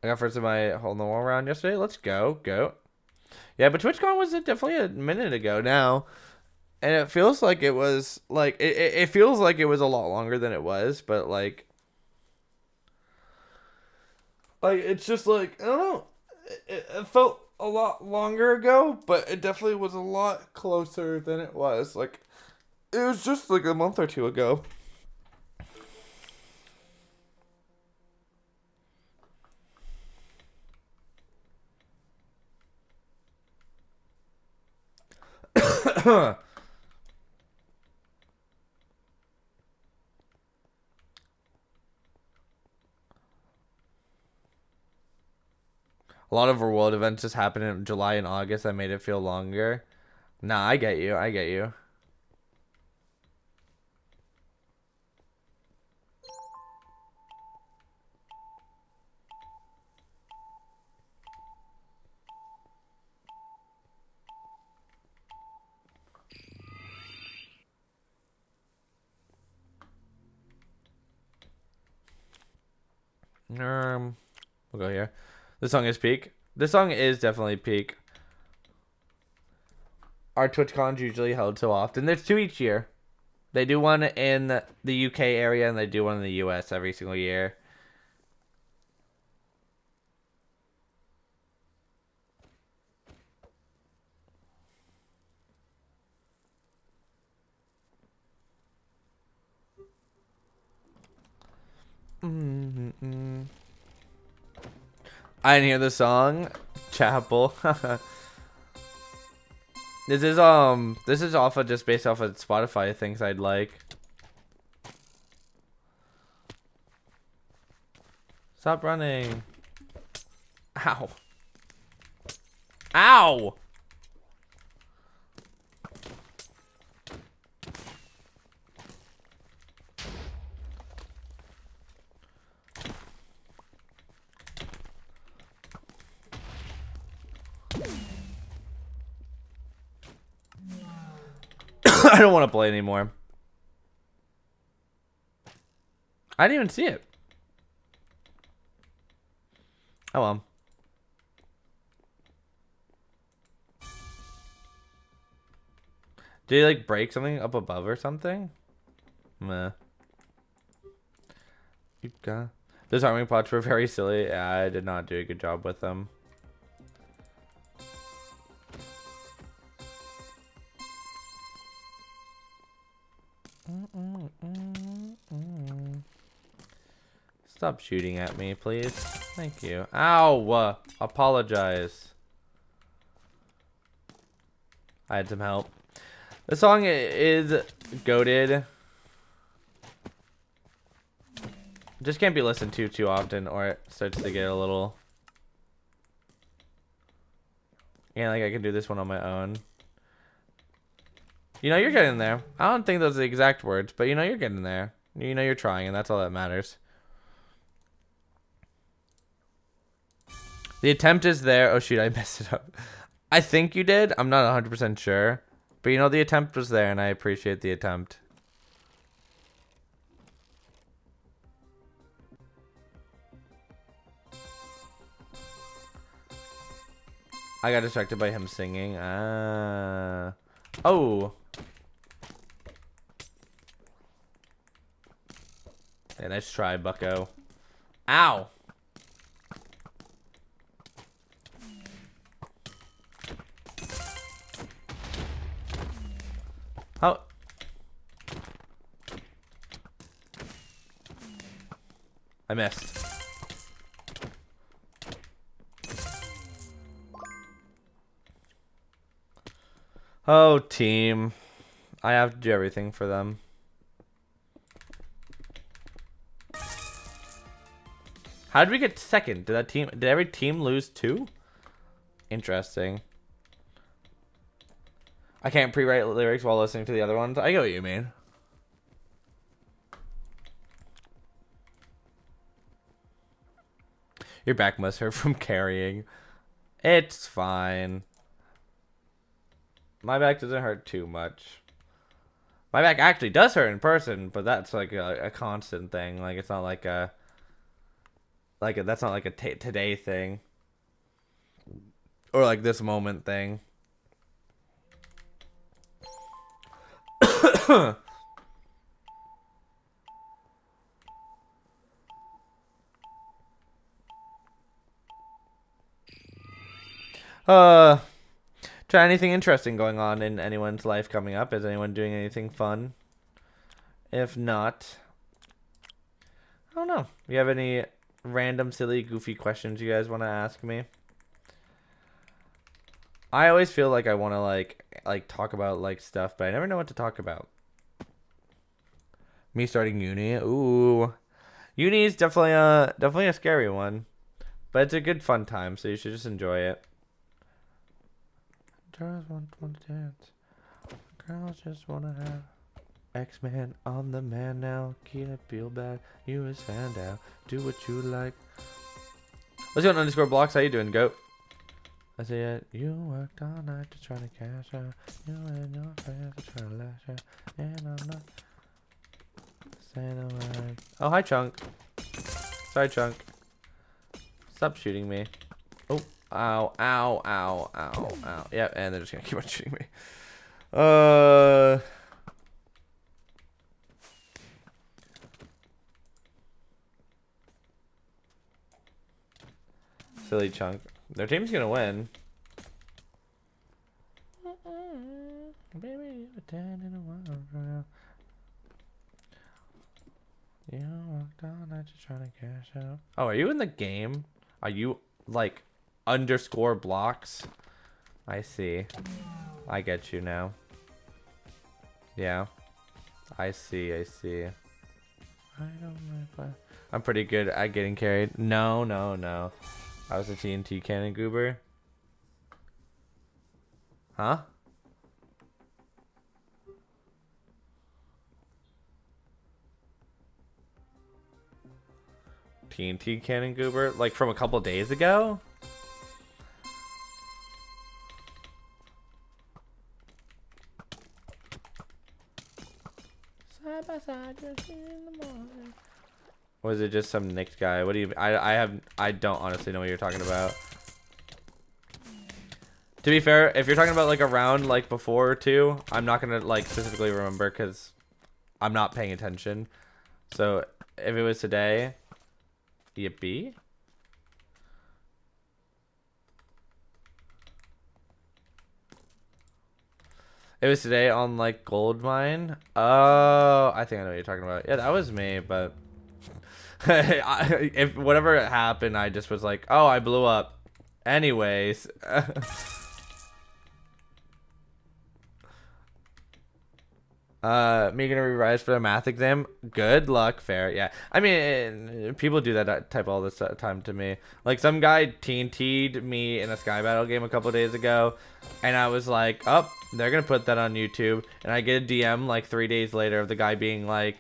I got first in my hole in the wall round yesterday. Let's go. Yeah, but TwitchCon was definitely a minute ago now. And it feels like it was like it feels like it was a lot longer than it was, but like it's just like I don't know. It felt a lot longer ago, but it definitely was a lot closer than it was. Like it was just like a month or two ago. A lot of world events just happened in July and August that made it feel longer. Nah, I get you. I get you. We'll go here. This song is peak. This song is definitely peak. Our TwitchCons usually held so often. There's 2 each year. They do one in the UK area and they do one in the US every single year. I didn't hear the song. Chapel. This is off of just based off of Spotify things I'd like. Stop running. Ow. Ow! I don't want to play anymore. I didn't even see it. Oh well. Did he like break something up above or something? Meh. Those arming pots were very silly. Yeah, I did not do a good job with them. Stop shooting at me, please. Thank you. Ow! Apologize. I had some help. The song is goated. Just can't be listened to too often or it starts to get a little... Yeah, like I can do this one on my own. You know, you're getting there. I don't think those are the exact words, but you know, you're getting there. You know, you're trying, and that's all that matters. The attempt is there. Oh, shoot, I messed it up. I think you did. I'm not 100% sure. But, you know, the attempt was there, and I appreciate the attempt. I got distracted by him singing. Oh. Yeah, nice try, bucko. Ow. How? I missed. Oh, team. I have to do everything for them. How did we get second? Did every team lose 2? Interesting. I can't pre-write lyrics while listening to the other ones. I get what you mean. Your back must hurt from carrying. It's fine. My back doesn't hurt too much. My back actually does hurt in person, but that's like a constant thing. Like it's not like a that's not like a today thing or like this moment thing. Try anything interesting going on in anyone's life coming up? Is anyone doing anything fun? If not, I don't know. You have any random, silly, goofy questions you guys want to ask me? I always feel like I want to like talk about like stuff, but I never know what to talk about. Me starting uni? Ooh, uni is definitely a scary one, but it's a good fun time, so you should just enjoy it. Girls want to dance. Girls just want to have X-Man on the man now. Can't feel bad. You was found out. Do what you like. Let's go on _blocks. How you doing, goat? I said you worked all night to try to cash out. You and your friends are trying to lash out. And I'm not saying a word. Oh, hi, Chunk. Sorry, Chunk. Stop shooting me. Oh. Ow, ow, ow, ow, ow. Yep, and they're just gonna keep on shooting me. Silly Chunk. Their team's gonna win. Baby, you're 10 in a while. You walked on, I just trying to cash out. Oh, are you in the game? Are you like _blocks? I see. I get you now. Yeah. I see. I don't know if I'm pretty good at getting carried. No. I was a TNT cannon goober. Huh? TNT cannon goober? Like from a couple days ago? Side by side, just in the morning. Or is it just some nicked guy? What do you... I don't honestly know what you're talking about. To be fair, if you're talking about like a round like before or two, I'm not gonna like specifically remember because I'm not paying attention. So if it was today, yippee. It was today on like gold mine. Oh, I think I know what you're talking about. Yeah, that was me, but if whatever happened, I just was like, oh, I blew up. Anyways. Me gonna revise for the math exam. Good luck, fair. Yeah, I mean, people do that type all this time to me. Like some guy TNT'd me in a Sky Battle game a couple days ago, and I was like, oh, they're gonna put that on YouTube, and I get a DM like 3 days later of the guy being like,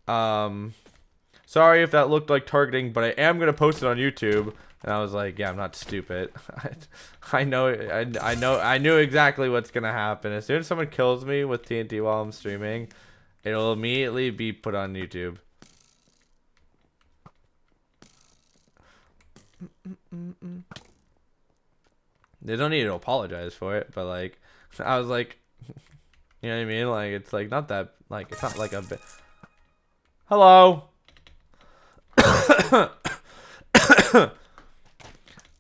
sorry if that looked like targeting, but I am gonna post it on YouTube. And I was like, yeah, I'm not stupid. I knew exactly what's gonna happen. As soon as someone kills me with TNT while I'm streaming, it'll immediately be put on YouTube. They don't need to apologize for it, but like, I was like, you know what I mean? Like, it's like not that, like, it's not like a bit. Hello.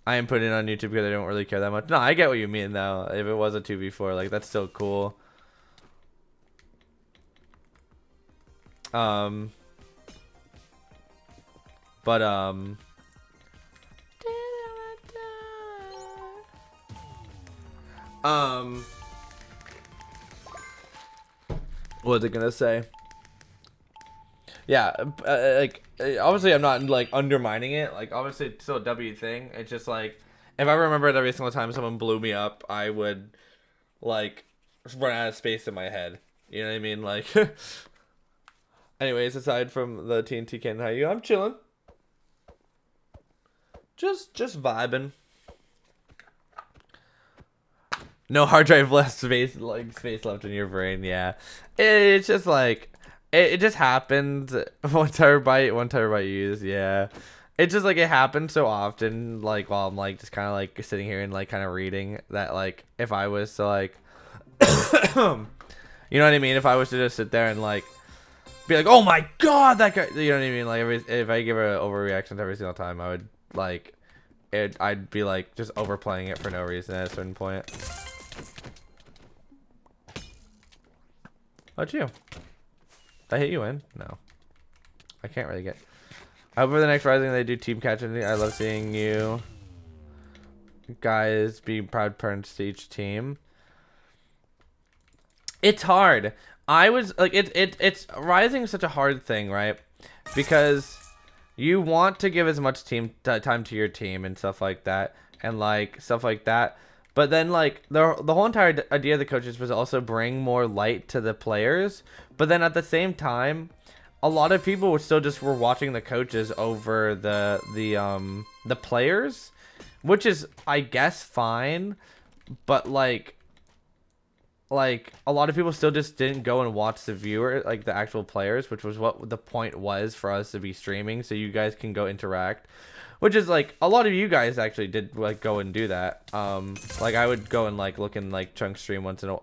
I am putting it on YouTube because I don't really care that much. No, I get what you mean though. If it was a 2v4, like that's still cool. What was it gonna say? Yeah, like obviously I'm not like undermining it. Like obviously it's still a W thing. It's just like if I remembered every single time someone blew me up, I would like run out of space in my head. You know what I mean? Like, anyways, aside from the TNT Ken, how you? I'm chilling. Just vibing. No hard drive left, space left in your brain. Yeah, it's just like. It just happens. 1 terabyte used. Yeah, it's just like it happens so often. Like while I'm like just kind of like sitting here and like kind of reading that. Like if I was to like, you know what I mean? If I was to just sit there and like be like, oh my god, that guy. You know what I mean? Like if I give an overreaction every single time, I would like I'd be like just overplaying it for no reason at a certain point. How'd you? Did I hit you in? No. I can't really get. I hope for the next Rising they do team catching. I love seeing you guys be proud parents to each team. It's hard. I was like, it's Rising is such a hard thing, right? Because you want to give as much team time to your team and stuff like that, and like stuff like that. But then, like, the whole entire idea of the coaches was also bring more light to the players. But then at the same time, a lot of people still just were watching the coaches over the players, which is, I guess, fine. But, like, a lot of people still just didn't go and watch the viewer, like, the actual players, which was what the point was for us to be streaming, so you guys can go interact. Which is like a lot of you guys actually did like go and do that. Like I would go and like look in like Chunk stream once in a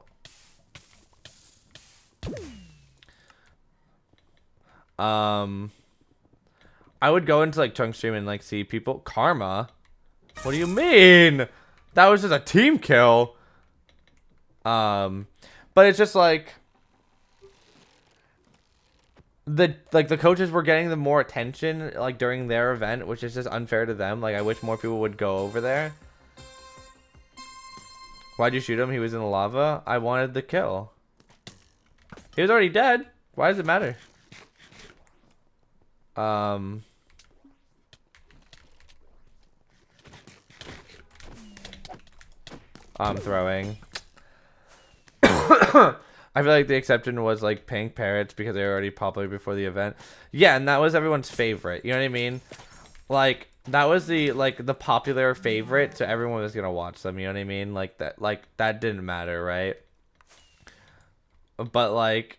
I would go into like Chunk stream and like see people. Karma? What do you mean? That was just a team kill. But it's just like the coaches were getting the more attention like during their event, which is just unfair to them. Like I wish more people would go over there. Why'd you shoot him? He was in the lava. I wanted the kill. He was already dead. Why does it matter? I'm throwing. I feel like the exception was like Pink Parrots because they were already popular before the event. Yeah, and that was everyone's favorite. You know what I mean? Like that was the popular favorite, so everyone was gonna watch them. You know what I mean? Like that didn't matter, right? But like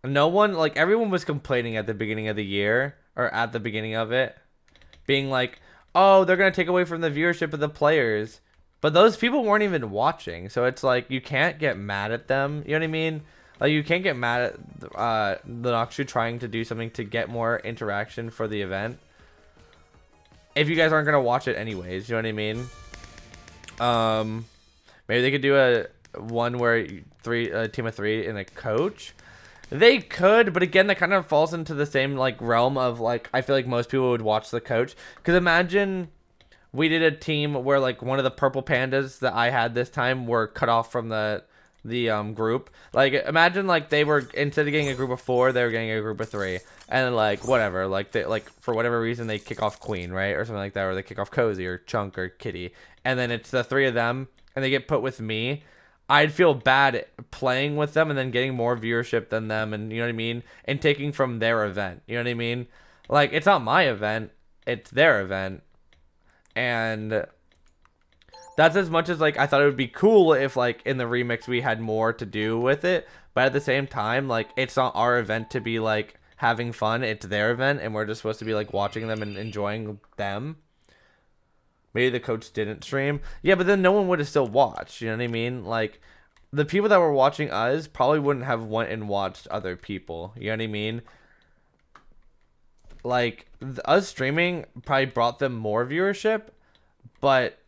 no one, like everyone was complaining at the beginning of the year or at the beginning of it, being like, "Oh, they're gonna take away from the viewership of the players." But those people weren't even watching, so it's like you can't get mad at them. You know what I mean? Like you can't get mad at the Noxu trying to do something to get more interaction for the event if you guys aren't gonna watch it anyways. You know what I mean? Maybe they could do a one where a team of 3 and a coach. They could, but again, that kind of falls into the same like realm of like I feel like most people would watch the coach. Because imagine we did a team where like one of the purple pandas that I had this time were cut off from the the group. Like, imagine like they were, instead of getting a group of 4, they were getting a group of 3, and like whatever, like they, like for whatever reason they kick off Queen, right, or something like that, or they kick off Cozy or Chunk or Kitty, and then it's the 3 of them, and they get put with me. I'd feel bad playing with them and then getting more viewership than them, and you know what I mean, and taking from their event. You know what I mean? Like, it's not my event, it's their event, and that's as much as like I thought it would be cool if like in the remix we had more to do with it, but at the same time, like, it's not our event to be like having fun, it's their event, and we're just supposed to be like watching them and enjoying them. Maybe the coach didn't stream. Yeah, but then no one would have still watched, you know what I mean? Like, the people that were watching us probably wouldn't have went and watched other people, you know what I mean? Like, us streaming probably brought them more viewership, but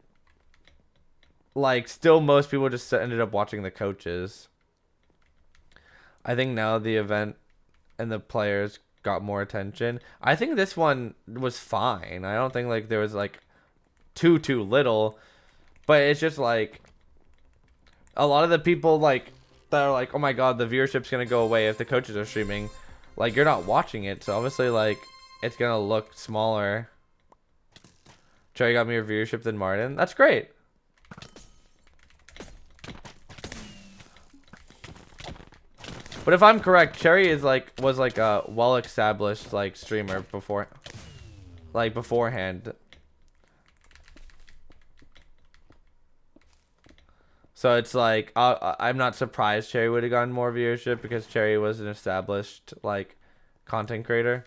like, still most people just ended up watching the coaches. I think now the event and the players got more attention. I think this one was fine. I don't think like there was like too little, but it's just like a lot of the people like that are like, oh my god, the viewership's gonna go away if the coaches are streaming. Like, you're not watching it, so obviously like it's gonna look smaller. Cherry got more viewership than Martin. That's great. But if I'm correct, Cherry is like was like a well-established like streamer before, like beforehand. So it's like I'm not surprised Cherry would have gotten more viewership because Cherry was an established like content creator.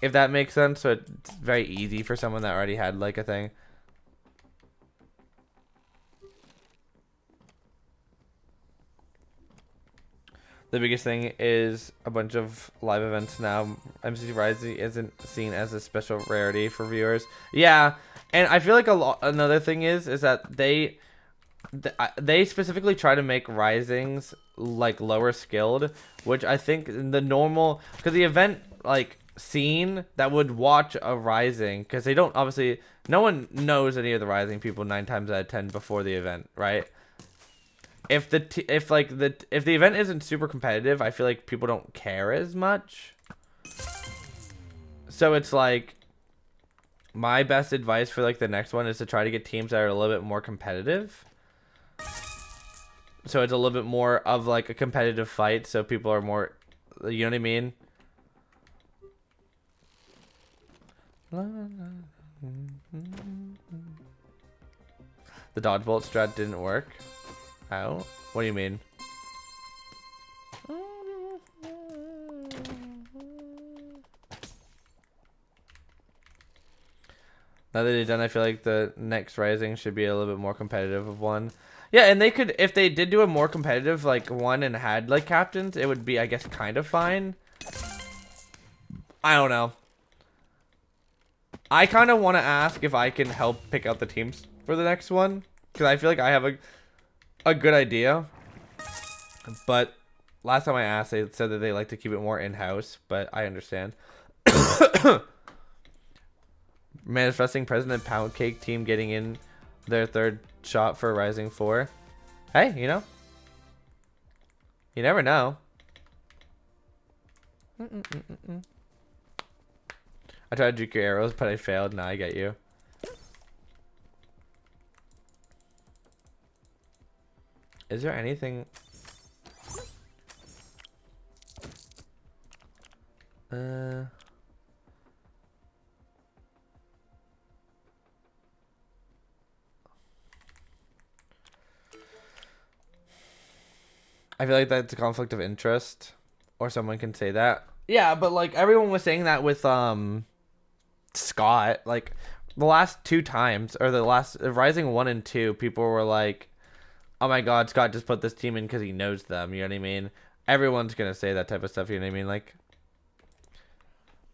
If that makes sense. So it's very easy for someone that already had like a thing. The biggest thing is a bunch of live events now. MC Rising isn't seen as a special rarity for viewers. Yeah, and I feel like another thing is that they specifically try to make Risings like lower skilled, which I think the normal, because the event like scene that would watch a Rising, because they don't, obviously no one knows any of the Rising people 9 times out of 10 before the event, right? If the event isn't super competitive, I feel like people don't care as much. So it's like, my best advice for like the next one is to try to get teams that are a little bit more competitive. So it's a little bit more of like a competitive fight, so people are more, you know what I mean? The dodgeball strat didn't work. How? What do you mean? Now that they're done, I feel like the next Rising should be a little bit more competitive of one. Yeah, and they could, if they did do a more competitive like one and had like captains, it would be, I guess, kind of fine. I don't know. I kind of want to ask if I can help pick out the teams for the next one, because I feel like I have a good idea. But last time I asked, they said that they like to keep it more in-house, but I understand. Manifesting President Pound Cake team getting in their 3rd shot for Rising 4. Hey, you know? You never know. I tried to juke your arrows, but I failed. Nah, I get you. Is there anything... I feel like that's a conflict of interest, or someone can say that. Yeah, but like everyone was saying that with Scott. Like the last 2 times, or the last Rising 1 and 2, people were like, "Oh my God, Scott just put this team in because he knows them." You know what I mean? Everyone's gonna say that type of stuff. You know what I mean? Like,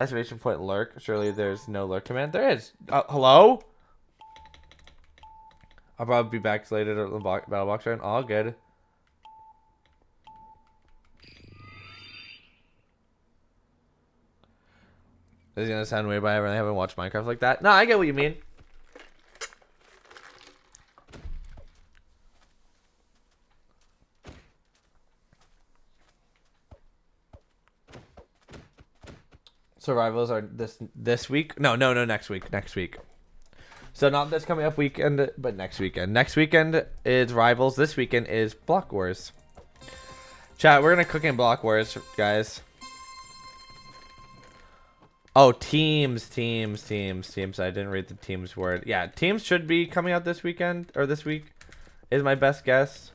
exclamation point lurk. Surely there's no lurk command. There is. Hello? I'll probably be back later at the battle box round. All good. This is gonna sound weird, but I really haven't watched Minecraft like that. No, I get what you mean. So rivals are this week. No, next week. Next week. So not this coming up weekend, but next weekend. Next weekend is rivals. This weekend is Block Wars. Chat, we're gonna cook in Block Wars, guys. Oh, teams. I didn't read the teams word. Yeah, teams should be coming out this weekend or this week. Is my best guess.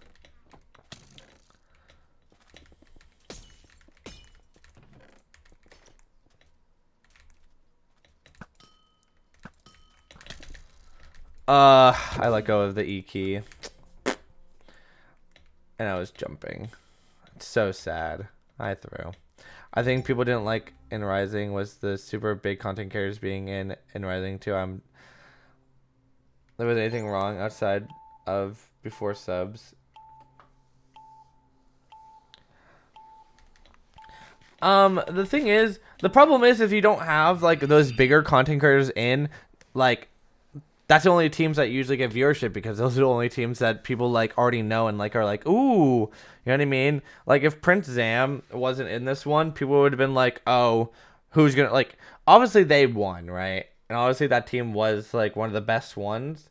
I let go of the E key. And I was jumping. It's so sad. I threw. I think people didn't like in Rising was the super big content creators being in Rising too. There was anything wrong outside of before subs? The thing is, the problem is if you don't have like those bigger content creators in, like, that's the only teams that usually get viewership because those are the only teams that people like already know and like are like, ooh, you know what I mean? Like if Prince Zam wasn't in this one, people would have been like, oh, who's gonna like? Obviously they won, right? And obviously that team was like one of the best ones.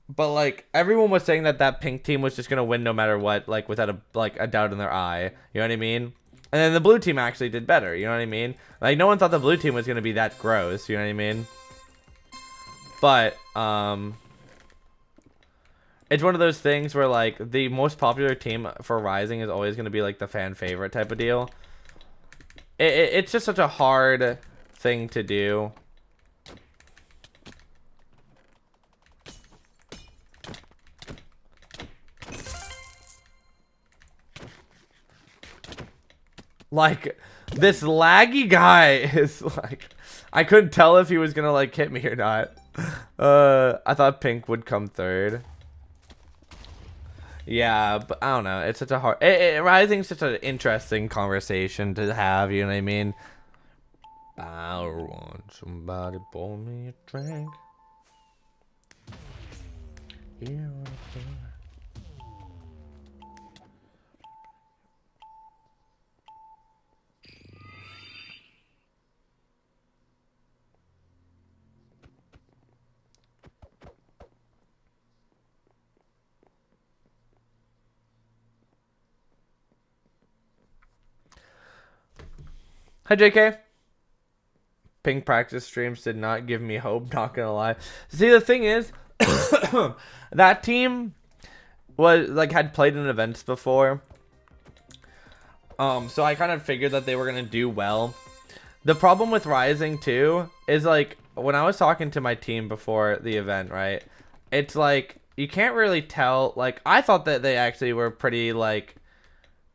But like everyone was saying that pink team was just gonna win no matter what, like without a doubt in their eye. You know what I mean? And then the blue team actually did better. You know what I mean? Like no one thought the blue team was gonna be that gross. You know what I mean? But it's one of those things where like the most popular team for Rising is always gonna be like the fan favorite type of deal. It's just such a hard thing to do. Like, this laggy guy is like, I couldn't tell if he was gonna like hit me or not. I thought pink would come third. Yeah, but I don't know. It's such a hard. Rising's such an interesting conversation to have. You know what I mean? I want somebody pour me a drink. Yeah. Hi, JK. Pink practice streams did not give me hope, not gonna lie. See, the thing is, that team was like had played in events before. So I kind of figured that they were gonna do well. The problem with Rising too is like when I was talking to my team before the event, right? It's like you can't really tell. Like I thought that they actually were pretty like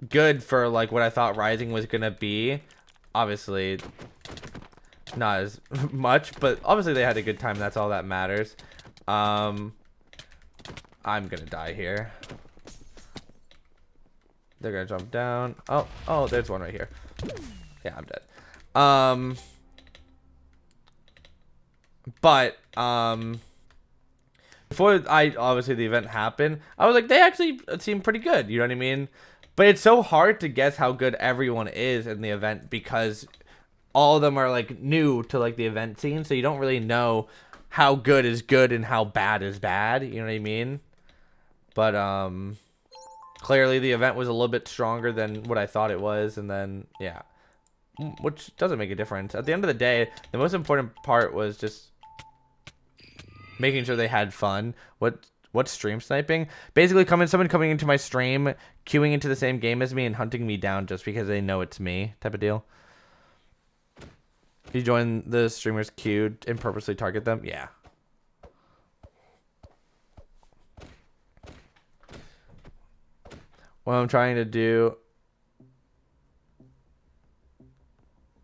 good for like what I thought Rising was gonna be. Obviously not as much, but obviously they had a good time. That's all that matters. I'm gonna die here. They're gonna jump down. Oh, there's one right here. Yeah, I'm dead. But before obviously the event happened, I was like, they actually seem pretty good. You know what I mean? But it's so hard to guess how good everyone is in the event because all of them are like new to like the event scene, so you don't really know how good is good and how bad is bad. You know what I mean? But clearly the event was a little bit stronger than what I thought it was, and then yeah, which doesn't make a difference. At the end of the day, the most important part was just making sure they had fun. What's stream sniping? Basically, someone coming into my stream, queuing into the same game as me, and hunting me down just because they know it's me, type of deal. You join the streamer's queue and purposely target them? Yeah. What I'm trying to do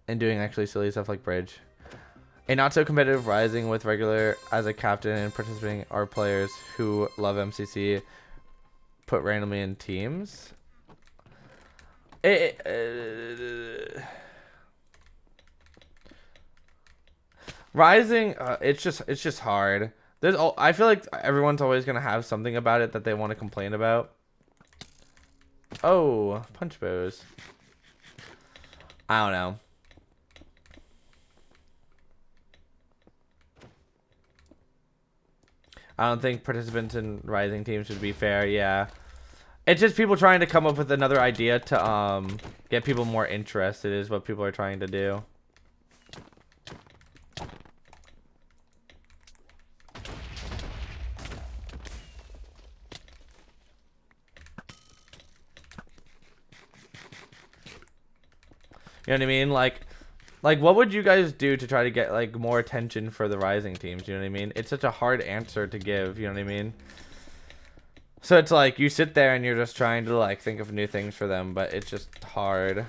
and doing actually silly stuff like bridge. A not so competitive Rising with regular as a captain and participating are players who love MCC put randomly in teams. Rising, it's just hard. I feel like everyone's always gonna have something about it that they want to complain about. Oh, punch bows. I don't know. I don't think participants in Rising teams should be fair. Yeah. It's just people trying to come up with another idea to get people more interested is what people are trying to do. You know what I mean? Like what would you guys do to try to get like more attention for the Rising teams? You know what I mean? It's such a hard answer to give. You know what I mean? So it's like you sit there and you're just trying to like think of new things for them, but it's just hard.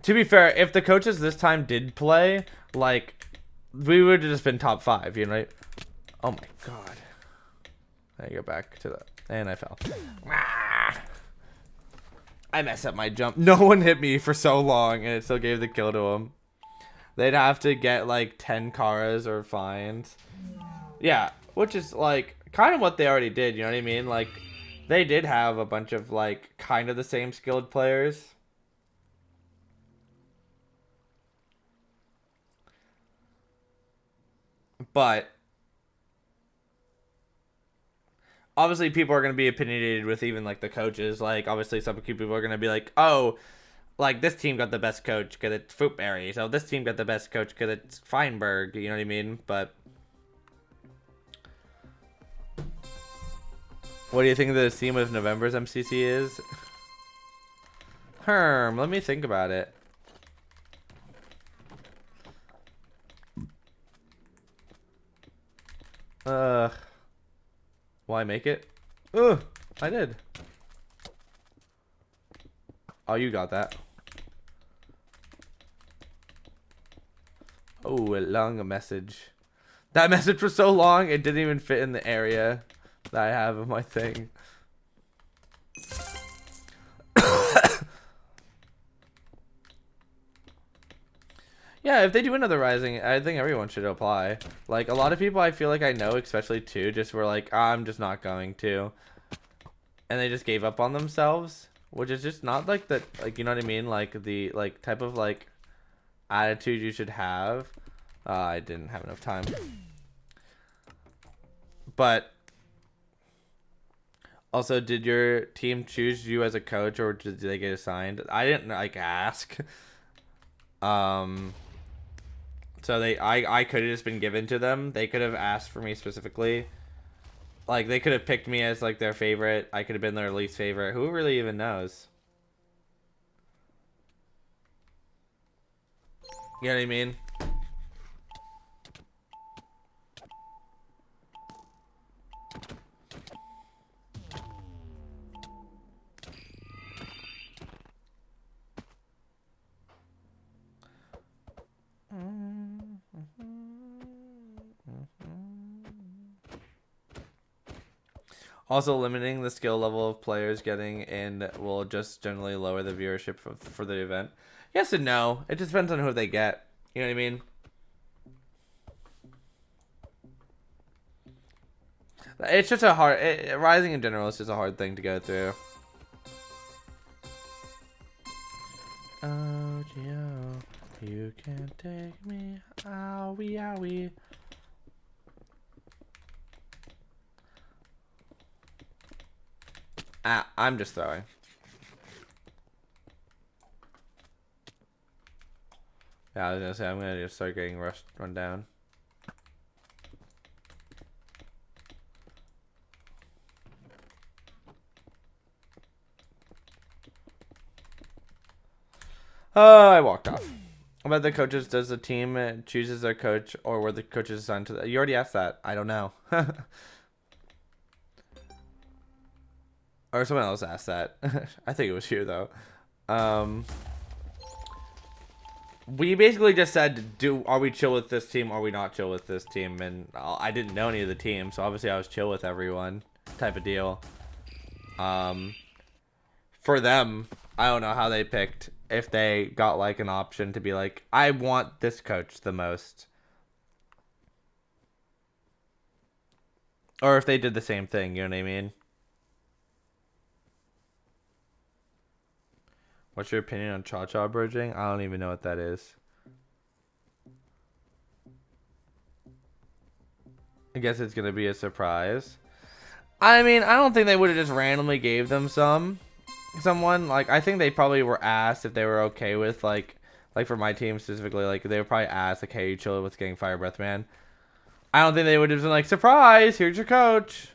To be fair, if the coaches this time did play, like, we would have just been top 5, you know? Right? Oh my god. I go back to the... And I fell. I messed up my jump. No one hit me for so long, and it still gave the kill to him. They'd have to get, like, 10 Karas or fines. Yeah, which is, like, kind of what they already did, you know what I mean? Like, they did have a bunch of, like, kind of the same skilled players. But obviously people are going to be opinionated with even like the coaches. Like obviously some people are going to be like, oh, like this team got the best coach because it's Footberry. So this team got the best coach because it's Feinberg. You know what I mean? But what do you think the theme of November's MCC is? Let me think about it. Will I make it? Ugh, I did. Oh, you got that. Oh, a long message. That message was so long, it didn't even fit in the area that I have of my thing. Yeah, if they do another Rising, I think everyone should apply. Like, a lot of people I feel like I know, especially too, just were like, I'm just not going to. And they just gave up on themselves, which is just not like the, like, you know what I mean? Like, the, like, type of, like, attitude you should have. I didn't have enough time. But, also, did your team choose you as a coach, or did they get assigned? I didn't, like, ask. So I could have just been given to them. They could have asked for me specifically. Like, they could have picked me as, like, their favorite. I could have been their least favorite. Who really even knows? You know what I mean? Also, limiting the skill level of players getting in will just generally lower the viewership for the event. Yes and no. It just depends on who they get. You know what I mean? It's just a hard... Rising in general is just a hard thing to go through. Oh, Gio, you can take me. Owie, owie. I'm just throwing. Yeah, I was gonna say I'm gonna just start getting run down. I walked off. About the coaches, does the team chooses their coach, or were the coaches assigned to that? You already asked that. I don't know. Or someone else asked that. I think it was you, though. We basically just said, are we chill with this team, or are we not chill with this team? And I didn't know any of the teams, so obviously I was chill with everyone type of deal. For them, I don't know how they picked. if they got like an option to be like, I want this coach the most. Or if they did the same thing, you know what I mean? What's your opinion on cha-cha bridging? I don't even know what that is. I guess it's gonna be a surprise. I mean, I don't think they would have just randomly gave them someone. Like, I think they probably were asked if they were okay with like for my team specifically, like they were probably asked like, hey, you chill with getting Fire Breath Man. I don't think they would have been like, surprise, here's your coach.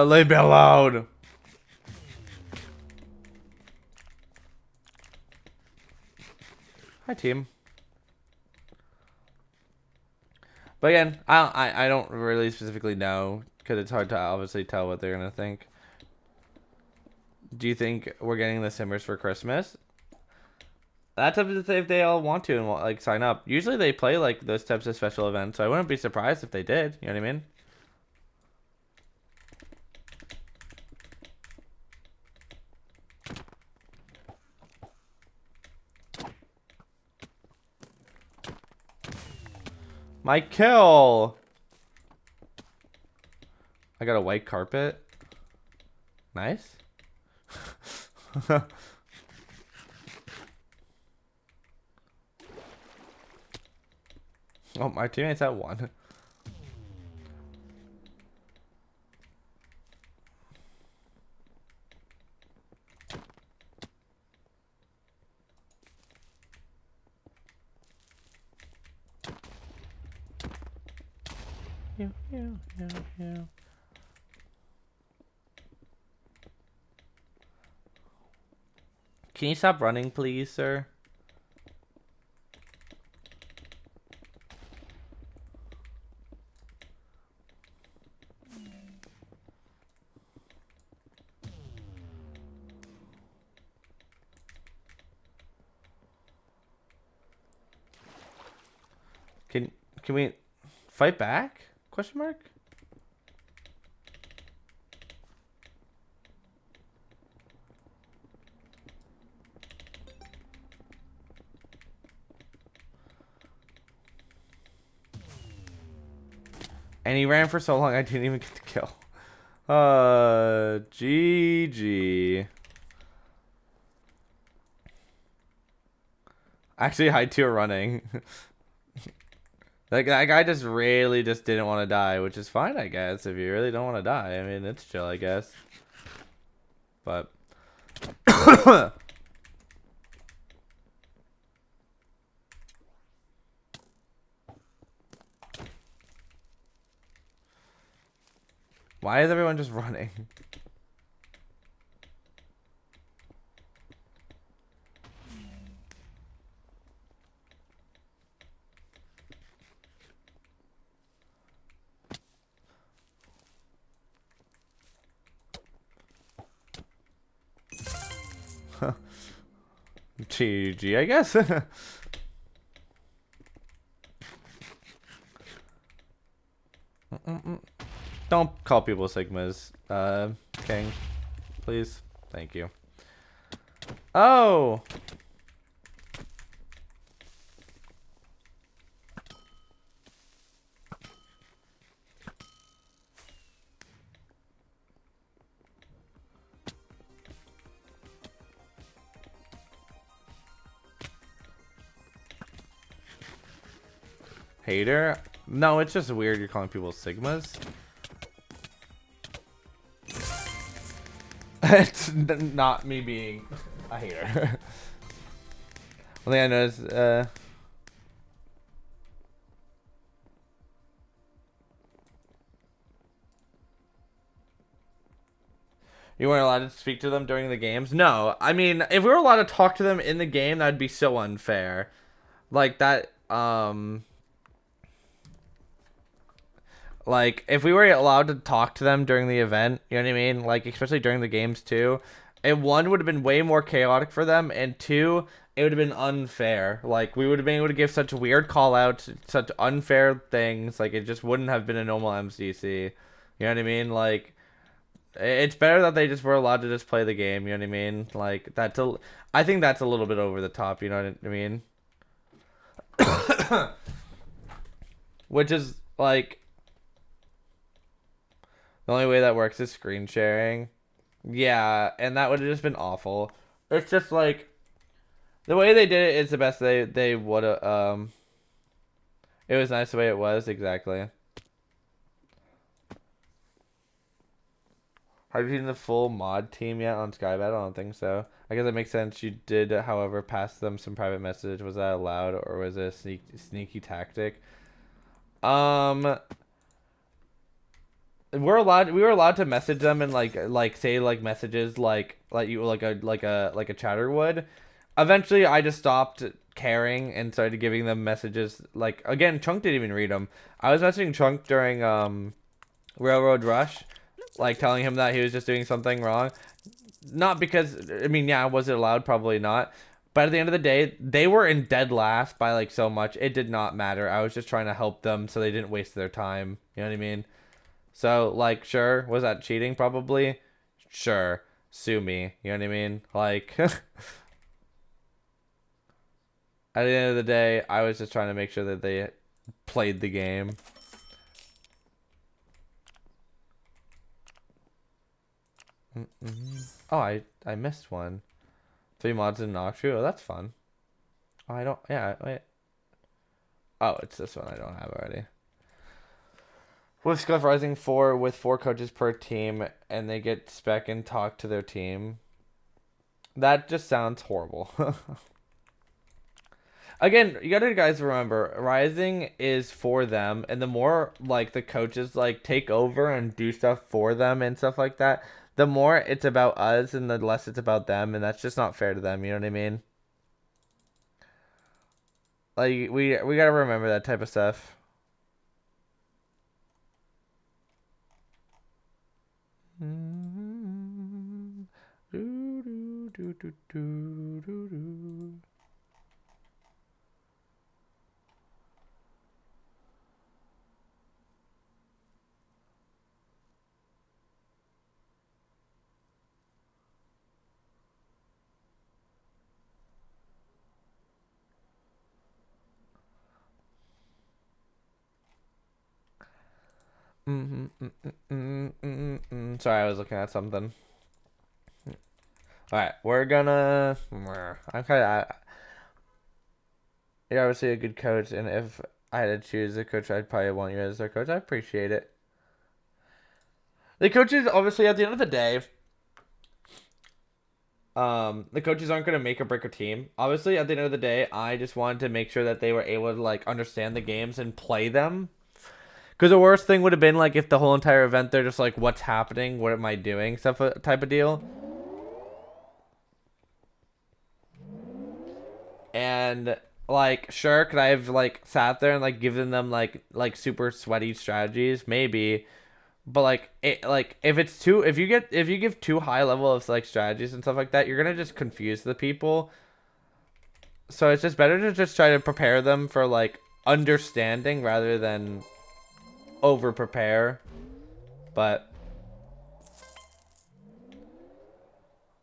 Leave me alone. Hi, team. But again, I don't really specifically know because it's hard to obviously tell what they're gonna think. Do you think we're getting the Simmers for Christmas? That's up to if they all want to and like sign up. Usually they play like those types of special events, so I wouldn't be surprised if they did. You know what I mean? My kill. I got a white carpet. Nice. Oh, my teammate's at 1. Yeah. Can you stop running, please, sir? Can we fight back? Question mark? And he ran for so long I didn't even get the kill. GG. Actually, high tier running. That guy just really just didn't want to die, which is fine, I guess. If you really don't want to die, I mean, it's chill, I guess. But why is everyone just running? GG, I guess. Don't call people Sigmas, King. Please. Thank you. Oh! Hater? No, it's just weird you're calling people Sigmas. It's not me being a hater. One thing I noticed, you weren't allowed to speak to them during the games? No. I mean, if we were allowed to talk to them in the game, that'd be so unfair. like that like if we were allowed to talk to them during the event, you know what I mean? Like especially during the games too. And one would have been way more chaotic for them, and two, it would have been unfair. Like we would have been able to give such weird call outs, such unfair things. Like it just wouldn't have been a normal MCC. You know what I mean? Like it's better that they just were allowed to just play the game. You know what I mean? Like I think that's a little bit over the top. You know what I mean? Which is like the only way that works is screen sharing. Yeah, and that would have just been awful. It's just like the way they did it is the best they would have. It was nice the way it was exactly. Have you seen the full mod team yet on Skybet? I don't think so. I guess that makes sense. You did, however, pass them some private message. Was that allowed, or was it a sneaky tactic? We were allowed to message them and like say like messages like you like a chatter would. Eventually, I just stopped caring and started giving them messages. Like again, Chunk didn't even read them. I was messaging Chunk during Railroad Rush, like telling him that he was just doing something wrong. Not because I mean, yeah, was it allowed? Probably not. But at the end of the day, they were in dead last by like so much. It did not matter. I was just trying to help them so they didn't waste their time. You know what I mean? So, like, sure, was that cheating? Probably. Sure, sue me. You know what I mean? Like, at the end of the day, I was just trying to make sure that they played the game. Oh, I missed one. 3 mods in Noctru. Oh, that's fun. Oh, I don't. Yeah, wait. Oh, it's this one I don't have already. With Scuff Rising 4 with 4 coaches per team, and they get spec and talk to their team. That just sounds horrible. Again, you gotta guys remember, Rising is for them, and the more like the coaches like take over and do stuff for them and stuff like that, the more it's about us and the less it's about them, and that's just not fair to them. You know what I mean? Like we gotta remember that type of stuff. Sorry, I was looking at something. All right, we're gonna. I'm kind of. You're obviously a good coach, and if I had to choose a coach, I'd probably want you as their coach. I appreciate it. The coaches, obviously, at the end of the day, the coaches aren't gonna make or break a team. Obviously, at the end of the day, I just wanted to make sure that they were able to like understand the games and play them. Because the worst thing would have been like if the whole entire event they're just like, "What's happening? What am I doing?" Stuff type of deal. And like, sure, could I have like sat there and like given them like super sweaty strategies? Maybe. But like if it's too if you give too high level of like strategies and stuff like that, you're gonna just confuse the people. So it's just better to just try to prepare them for like understanding rather than over prepare. But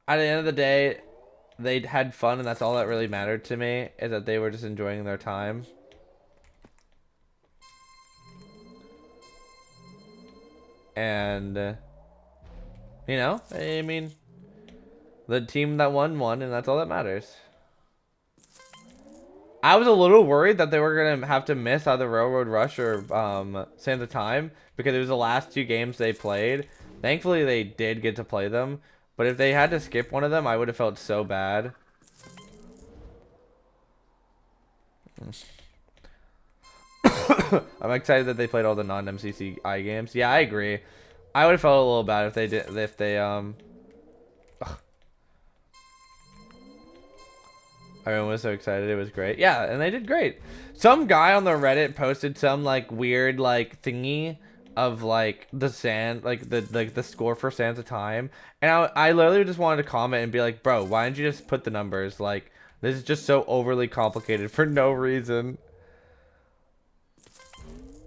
at the end of the day, they had fun, and that's all that really mattered to me, is that they were just enjoying their time. And you know, I mean, the team that won, and that's all that matters. I was a little worried that they were gonna have to miss either Railroad Rush or Sands of Time, because it was the last 2 games they played. Thankfully, they did get to play them, but if they had to skip one of them, I would have felt so bad. I'm excited that they played all the non-MCCI games. Yeah, I agree. I would have felt a little bad if they did Everyone was so excited. It was great. Yeah, and they did great. Some guy on the Reddit posted some like weird like thingy of like the sand, like the score for Sands of Time, and I literally just wanted to comment and be like, bro, why didn't you just put the numbers? Like this is just so overly complicated for no reason.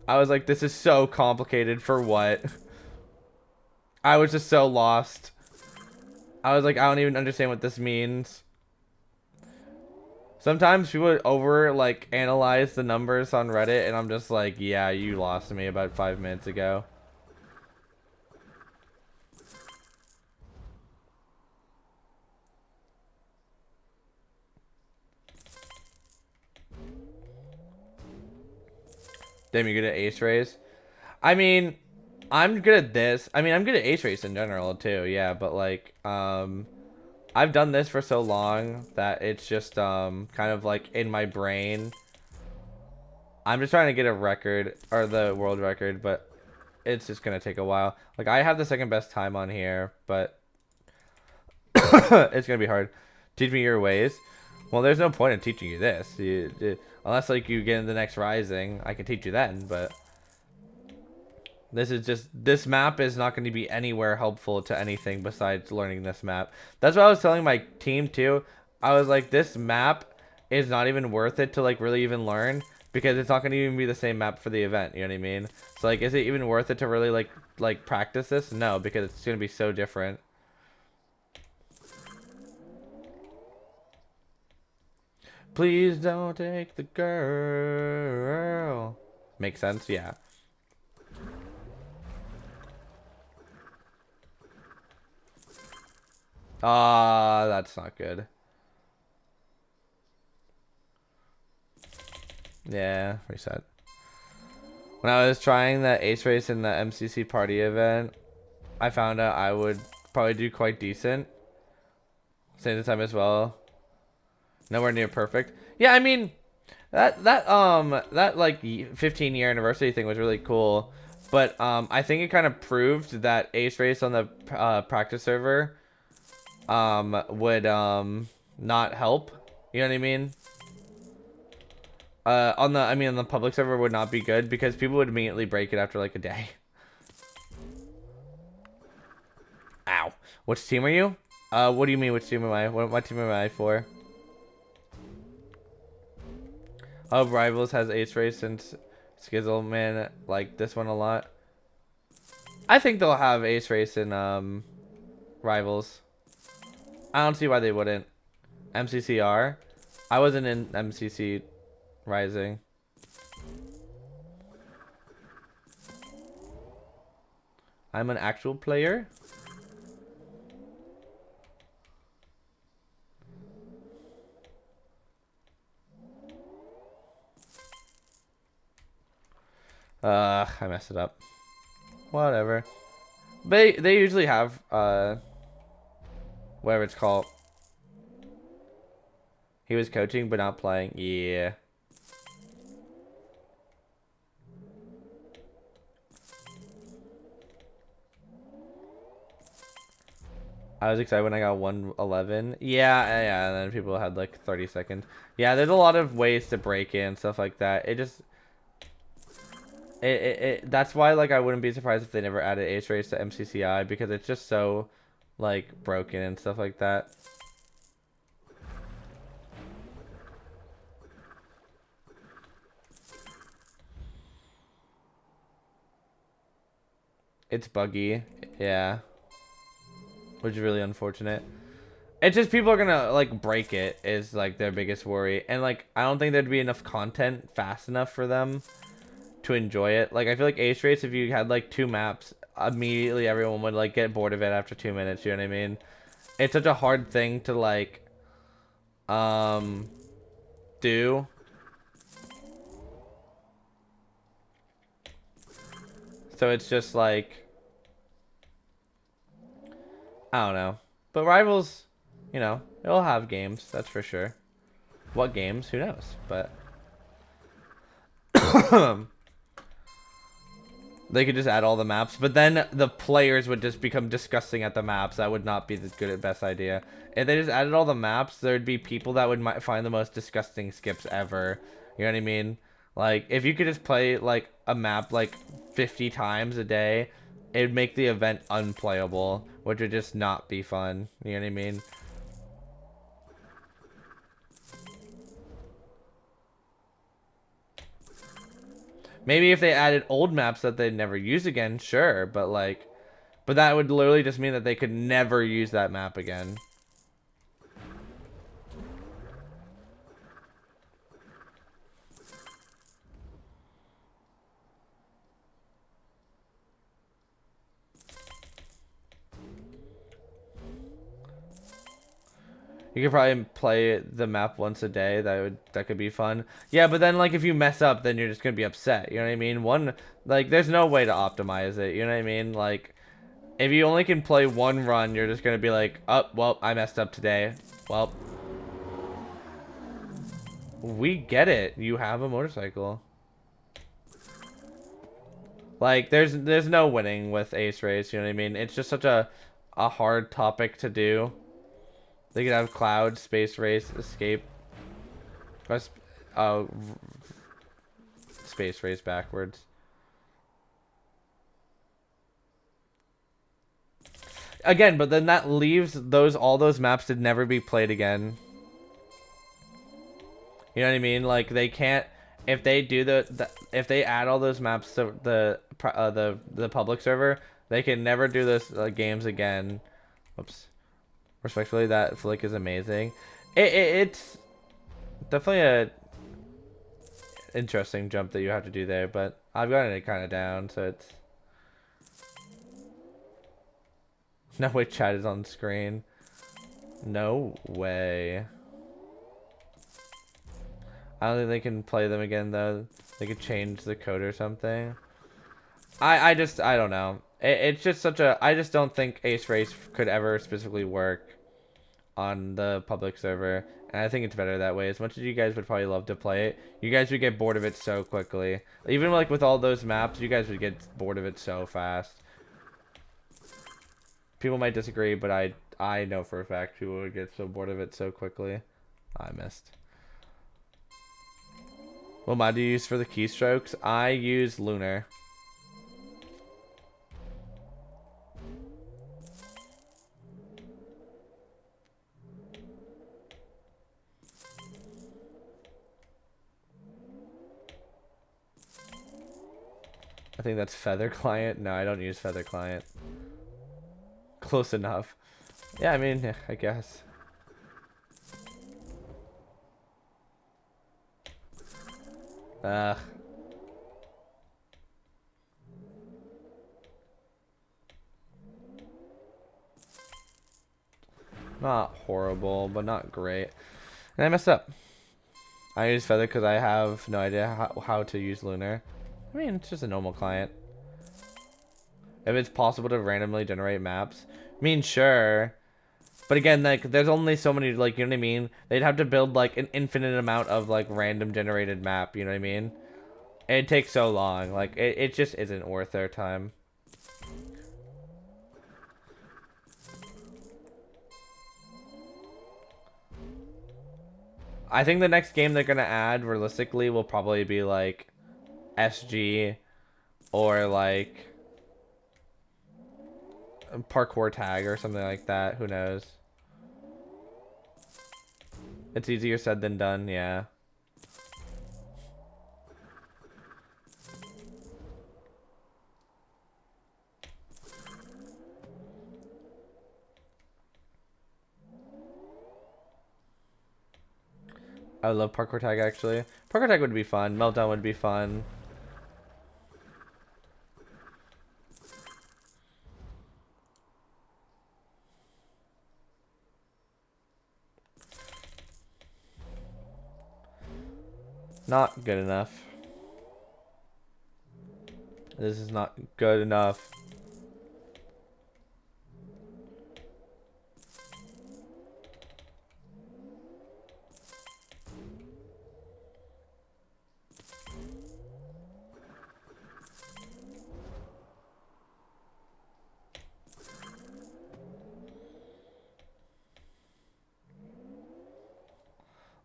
I was like, this is so complicated for what? I was just so lost. I was like, I don't even understand what this means. Sometimes people over like analyze the numbers on Reddit, and I'm just like, yeah, you lost me about 5 minutes ago. Damn, you're good at ace race. I mean, I'm good at this. I mean, I'm good at ace race in general too. Yeah, but like, I've done this for so long that it's just kind of like in my brain. I'm just trying to get a record or the world record, but it's just gonna take a while. Like I have the second best time on here, but it's gonna be hard. Teach me your ways. Well, there's no point in teaching you this, unless like you get in the next Rising. I can teach you then, but this map is not going to be anywhere helpful to anything besides learning this map. That's what I was telling my team too. I was like, this map is not even worth it to like really even learn because it's not going to even be the same map for the event. You know what I mean? So like, is it even worth it to really like practice this? No, because it's going to be so different. Please don't take the girl. Makes sense? Yeah. Ah, that's not good. Yeah, reset. When I was trying the ace race in the MCC party event, I found out I would probably do quite decent. Same time as well. Nowhere near perfect. Yeah, I mean, that like 15-year anniversary thing was really cool, but I think it kind of proved that ace race on the practice server would not help. You know what I mean? On the public server would not be good because people would immediately break it after like a day. Ow. Which team are you? What do you mean which team am I? What team am I for? Oh, Rivals has ace race since Skizzle, man, like this one a lot. I think they'll have ace race in Rivals. I don't see why they wouldn't. MCCR? I wasn't in MCC Rising. I'm an actual player? I messed it up. Whatever. They usually have whatever it's called. He was coaching but not playing. Yeah. I was excited when I got 111. Yeah, and then people had like 30 seconds. Yeah, there's a lot of ways to break in, stuff like that. It just that's why like I wouldn't be surprised if they never added ace race to MCCI because it's just so like broken and stuff like that. It's buggy. Yeah. Which is really unfortunate. It's just people are gonna like break it is like their biggest worry. And like I don't think there'd be enough content fast enough for them to enjoy it. Like I feel like ace race, if you had like 2 maps, immediately everyone would like get bored of it after 2 minutes, you know what I mean? It's such a hard thing to like do. So it's just like I don't know. But Rivals, you know, it'll have games, that's for sure. What games? Who knows? But They could just add all the maps, but then the players would just become disgusting at the maps. That would not be the best idea. If they just added all the maps, there'd be people that would find the most disgusting skips ever. You know what I mean? Like, if you could just play, like, a map, like, 50 times a day, it'd make the event unplayable, which would just not be fun. You know what I mean? Maybe if they added old maps that they'd never use again, sure, but like, but that would literally just mean that they could never use that map again. You could probably play the map once a day. That could be fun. Yeah, but then like if you mess up, then you're just gonna be upset. You know what I mean? Like there's no way to optimize it. You know what I mean? Like if you only can play one run, you're just gonna be like, oh well, I messed up today. Well, we get it. You have a motorcycle. Like there's no winning with Ace Race. You know what I mean? It's just such a hard topic to do. They could have Cloud, Space Race, Escape. Oh, Space Race backwards. Again, but then that leaves all those maps to never be played again. You know what I mean? Like they can't if they do if they add all those maps to the public server, they can never do those games again. Oops. Respectfully, that flick is amazing. It's definitely a interesting jump that you have to do there, but I've gotten it kind of down, so it's no way chat is on screen. No way. I don't think they can play them again though. They could change the code or something. I don't know. It's just such a I just don't think Ace Race could ever specifically work on the public server, and I think it's better that way. As much as you guys would probably love to play it, you guys would get bored of it so quickly. Even like with all those maps, you guys would get bored of it so fast. People might disagree, but I know for a fact people would get so bored of it so quickly. I missed. What mod do you use for the keystrokes? I use Lunar. I think that's Feather Client. No, I don't use Feather Client. Close enough. Yeah, I mean, yeah, I guess. Ugh. Not horrible, but not great. And I messed up. I use Feather because I have no idea how to use Lunar. I mean, it's just a normal client. If it's possible to randomly generate maps, I mean, sure. But again, like, there's only so many, like, you know what I mean? They'd have to build, like, an infinite amount of, like, random generated map, you know what I mean? It takes so long. Like, it just isn't worth their time. I think the next game they're gonna add, realistically, will probably be, like, SG or, like, parkour tag or something like that. Who knows? It's easier said than done, yeah. I would love parkour tag actually. Parkour tag would be fun. Meltdown would be fun. Not good enough. This is not good enough.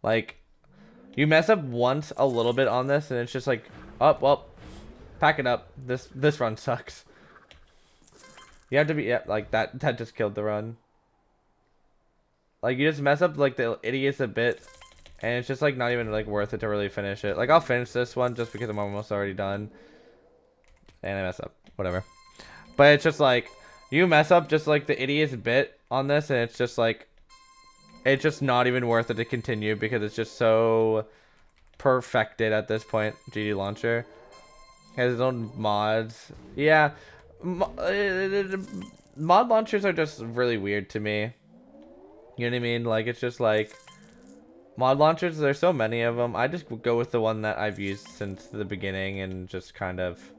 Like, you mess up once a little bit on this, and it's just like, oh, well, pack it up. This run sucks. You have to be, yeah, like, that just killed the run. Like, you just mess up, like, the idiots a bit, and it's just, like, not even, like, worth it to really finish it. Like, I'll finish this one just because I'm almost already done. And I mess up. Whatever. But it's just, like, you mess up just, like, the idiot's bit on this, and it's just, like, it's just not even worth it to continue because it's just so perfected at this point. GD Launcher has his own mods. Yeah. Mod launchers are just really weird to me. You know what I mean? Like, it's just like mod launchers, there's so many of them. I just go with the one that I've used since the beginning and just kind of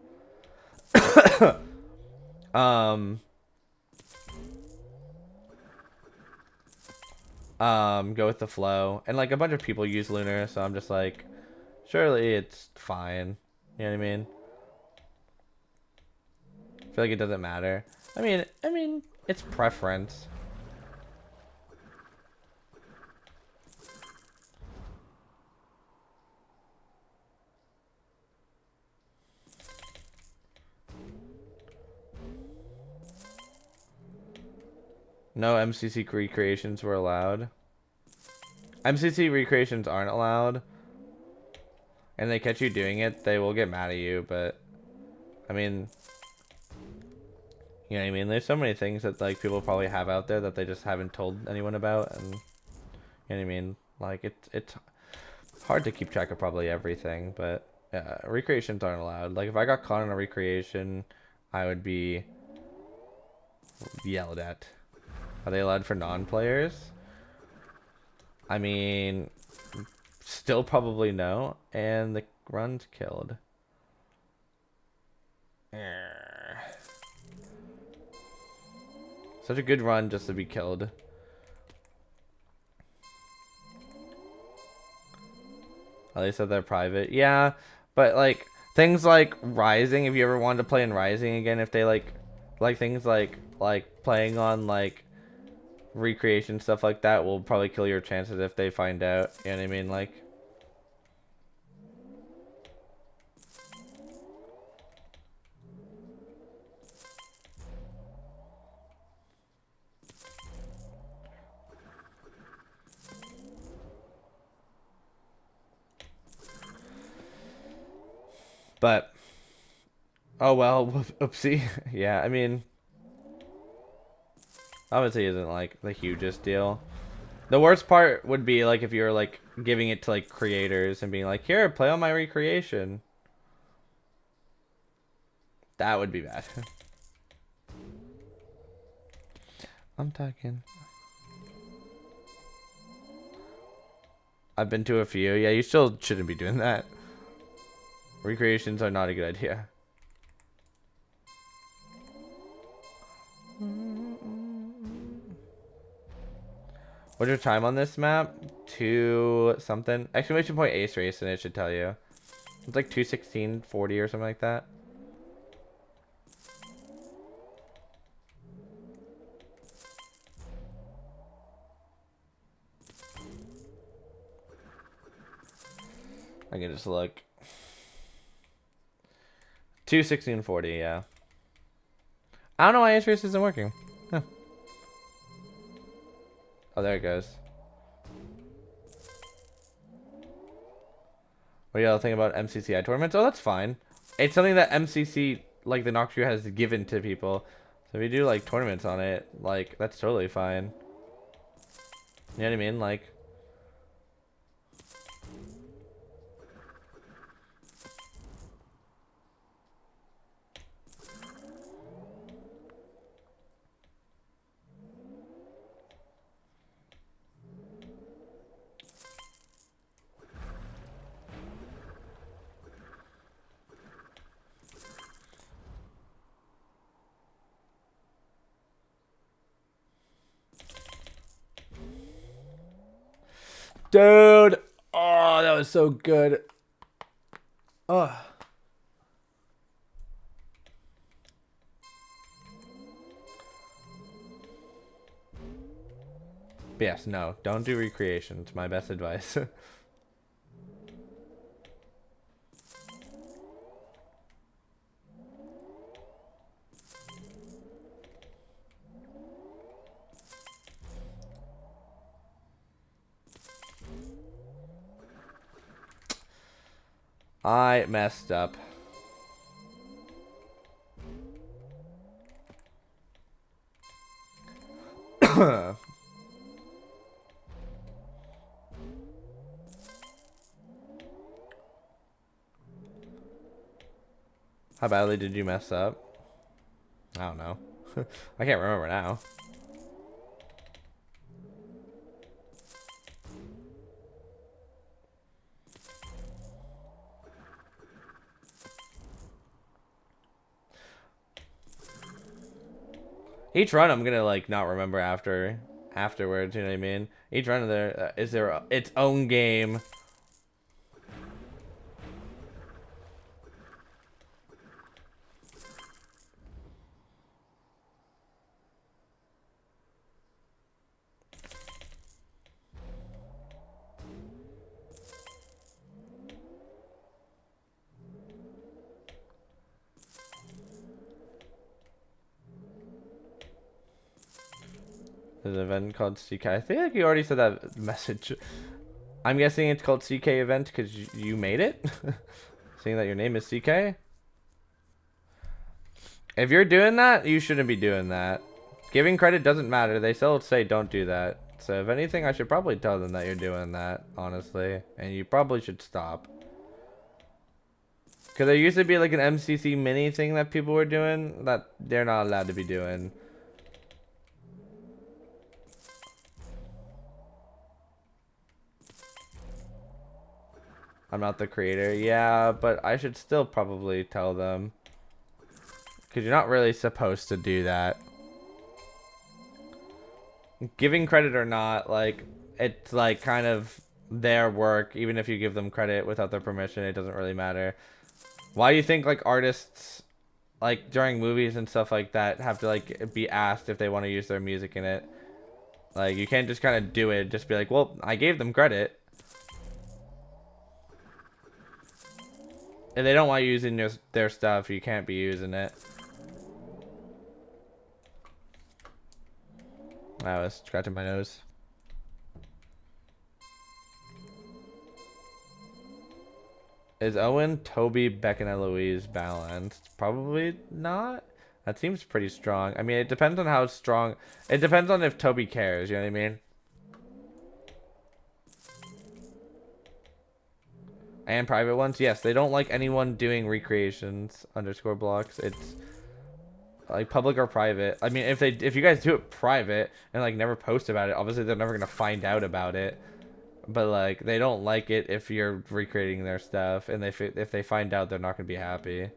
go with the flow. And like a bunch of people use Lunar, so I'm just like, surely it's fine. You know what I mean? I feel like it doesn't matter. I mean, it's preference. No MCC recreations were allowed. MCC recreations aren't allowed. And they catch you doing it, they will get mad at you, but I mean, you know what I mean? There's so many things that like people probably have out there that they just haven't told anyone about, and you know what I mean? Like it's hard to keep track of probably everything, but yeah, recreations aren't allowed. Like if I got caught in a recreation, I would be yelled at. Are they allowed for non-players? I mean, still probably no, and the run's killed. Such a good run just to be killed. At least that they're private. Yeah, but like things like Rising, if you ever wanted to play in Rising again, if they like things like playing on like recreation stuff like that will probably kill your chances if they find out. You know what I mean? Like, but oh well, oopsie. Yeah, I mean, obviously isn't like the hugest deal. The worst part would be like if you're like giving it to like creators and being like, here, play on my recreation. That would be bad. I'm talking. I've been to a few. Yeah, you still shouldn't be doing that. Recreations are not a good idea. What's your time on this map? 2 something. Exclamation point ace race, and it should tell you. It's like 2:16:40 or something like that. I can just look. 2:16:40, yeah. I don't know why ace race isn't working. Huh. Oh, there it goes. What do y'all think about MCCI tournaments? Oh, that's fine. It's something that MCC, like the Nox Crew, has given to people. So if you do like tournaments on it, like that's totally fine. You know what I mean? Like, dude. Oh, that was so good. Oh. But yes, no, don't do recreations. My best advice. I messed up. How badly did you mess up? I don't know. I can't remember now. Each run I'm gonna like not remember afterwards, you know what I mean? Each run of there is there its own game. There's an event called CK. I think like you already said that message. I'm guessing it's called CK event because you made it. Seeing that your name is CK. If you're doing that, you shouldn't be doing that. Giving credit doesn't matter. They still say don't do that. So if anything, I should probably tell them that you're doing that, honestly. And you probably should stop. Because there used to be like an MCC mini thing that people were doing that they're not allowed to be doing. I'm not the creator. Yeah, but I should still probably tell them. Because you're not really supposed to do that. Giving credit or not, like, it's like kind of their work. Even if you give them credit without their permission, it doesn't really matter. Why do you think like artists, like during movies and stuff like that, have to like be asked if they want to use their music in it? Like, you can't just kind of do it. Just be like, well, I gave them credit. If they don't want you using their stuff, you can't be using it. I was scratching my nose. Is Owen, Toby, Beck, and Eloise balanced? Probably not. That seems pretty strong. I mean, it depends on how strong. It depends on if Toby cares, you know what I mean? And private ones? Yes, they don't like anyone doing recreations underscore blocks. It's like public or private. I mean, if you guys do it private and like never post about it, obviously they're never gonna find out about it. But like they don't like it if you're recreating their stuff, and if they find out, they're not gonna be happy.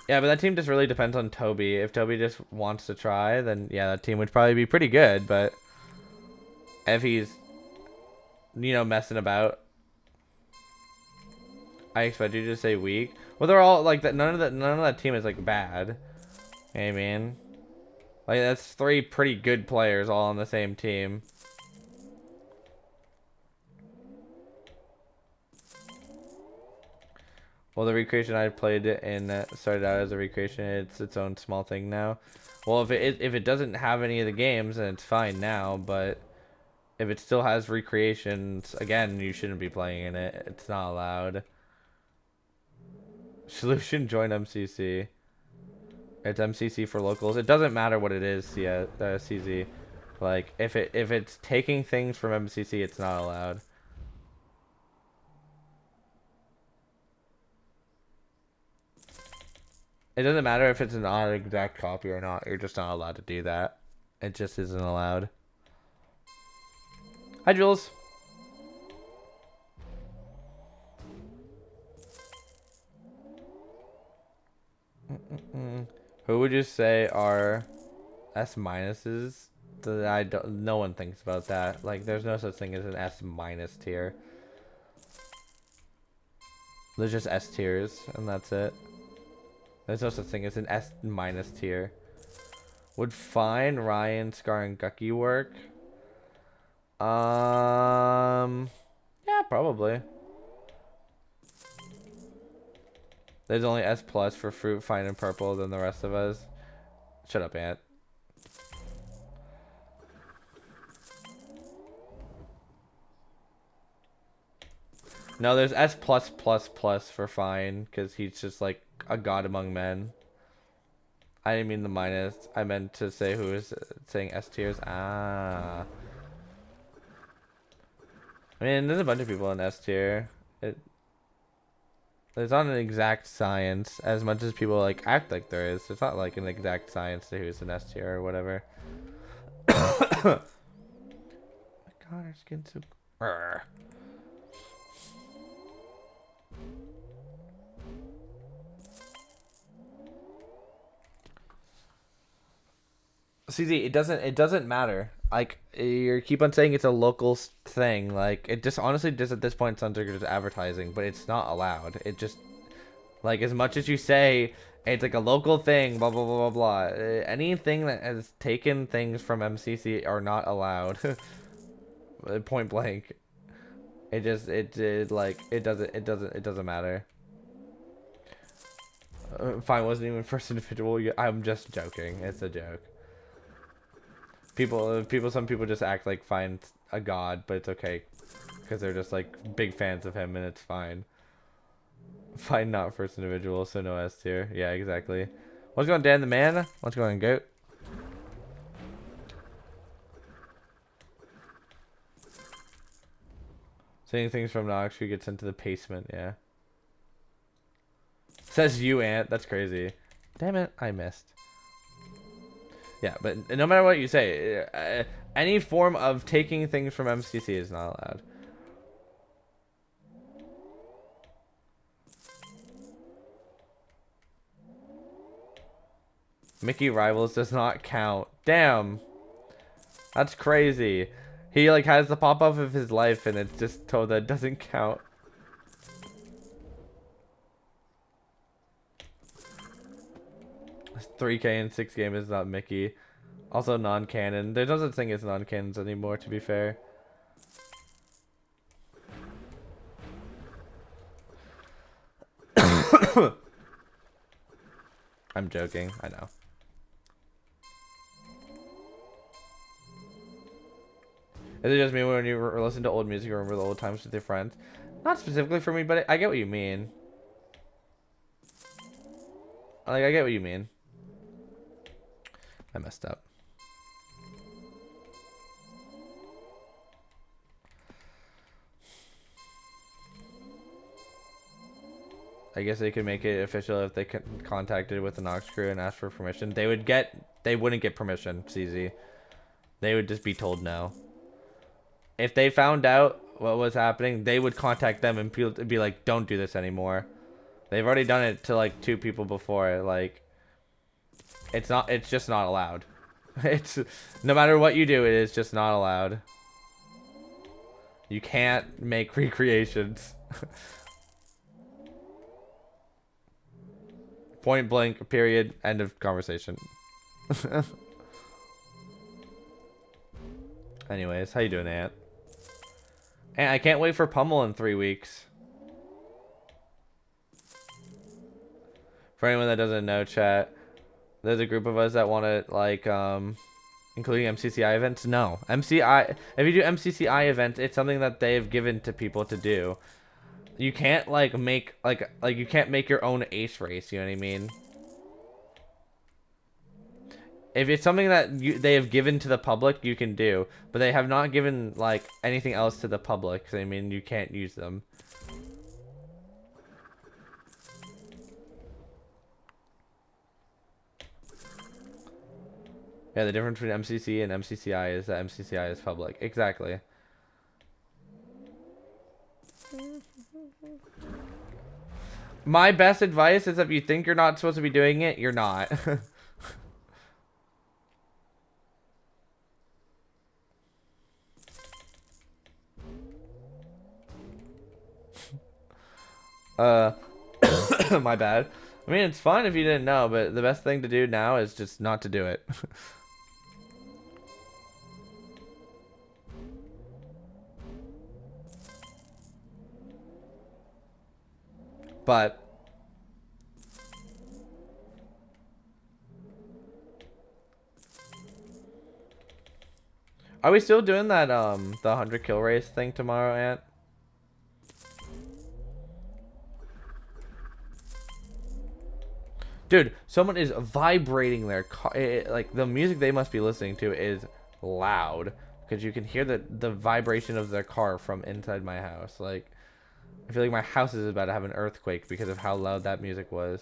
Yeah, but that team just really depends on Toby. If Toby just wants to try, then yeah, that team would probably be pretty good. But if he's, you know, messing about, I expect you to say weak. Well, they're all like that. None of that team is like bad. You know what I mean? Like that's three pretty good players all on the same team. Well, the recreation I played in started out as a recreation. It's its own small thing now. Well, if it doesn't have any of the games, then it's fine now. But if it still has recreations, again, you shouldn't be playing in it. It's not allowed. Solution join MCC. It's MCC for locals. It doesn't matter what it is. Yeah, CZ. Like if it's taking things from MCC, it's not allowed. It doesn't matter if it's not an exact copy or not. You're just not allowed to do that. It just isn't allowed. Hi, Jules. Who would you say are S minuses? I don't. No one thinks about that. Like, there's no such thing as an S minus tier. There's just S tiers, and that's it. There's no such thing as an S minus tier. Would Fine, Ryan, Scar, and Gucky work? Yeah, probably. There's only S plus for Fruit, Fine, and Purple than the rest of us. Shut up, Ant. No, there's S plus plus plus for Fine, because he's just like a god among men. I didn't mean the minus. I meant to say who is saying S tiers. Ah. I mean, there's a bunch of people in S tier. There's not an exact science as much as people like act like there is. There's not like an exact science to who's an S tier or whatever. Oh my god, our skin's so. Urgh. CZ, it doesn't matter. Like you keep on saying it's a local thing. Like it just honestly just at this point sounds like just advertising, but it's not allowed. It just like as much as you say it's like a local thing, blah blah blah blah blah. Anything that has taken things from MCC are not allowed. Point blank. It doesn't matter. Fine wasn't even first individual. I'm just joking. It's a joke. Some people just act like Fine's a god, but it's okay because they're just like big fans of him, and it's fine. Fine, not first individual, so no S tier. Yeah, exactly. What's going on, Dan the man? What's going on, Goat? Saying things from Nox who gets sent to the basement. Yeah. Says you, Ant. That's crazy. Damn it, I missed. Yeah, but no matter what you say, any form of taking things from MCC is not allowed. Mickey Rivals does not count. Damn. That's crazy. He like has the pop-up of his life and it's just told that it doesn't count. This 3K and 6 game is not Mickey. Also non-canon. There's no such thing as non-canons anymore, to be fair. I'm joking, I know. Is it just me when you listen to old music, you remember the old times with your friends? Not specifically for me, but I get what you mean. Like, I get what you mean. I messed up. I guess they could make it official if they contacted with the Nox crew and asked for permission. They wouldn't get permission, CZ. They would just be told no. If they found out what was happening, they would contact them and be like, don't do this anymore. They've already done it to like 2 people before. Like, it's just not allowed. It's no matter what you do, it is just not allowed. You can't make recreations. Point blank, period, end of conversation. Anyways, how you doing, Ant? And I can't wait for Pummel in 3 weeks. For anyone that doesn't know, chat, there's a group of us that want to, like, including MCCI events. No. MCI, if you do MCCI events, it's something that they've given to people to do. You can't, like, make, like you can't make your own ace race, you know what I mean? If it's something that they have given to the public, you can do. But they have not given, like, anything else to the public. So, I mean, you can't use them. Yeah, the difference between MCC and MCCI is that MCCI is public. Exactly. My best advice is if you think you're not supposed to be doing it, you're not. My bad. I mean, it's fun if you didn't know, but the best thing to do now is just not to do it. But are we still doing that the 100 kill race thing tomorrow, Ant? Dude, someone is vibrating their car. Like the music they must be listening to is loud because you can hear the vibration of their car from inside my house. Like I feel like my house is about to have an earthquake because of how loud that music was.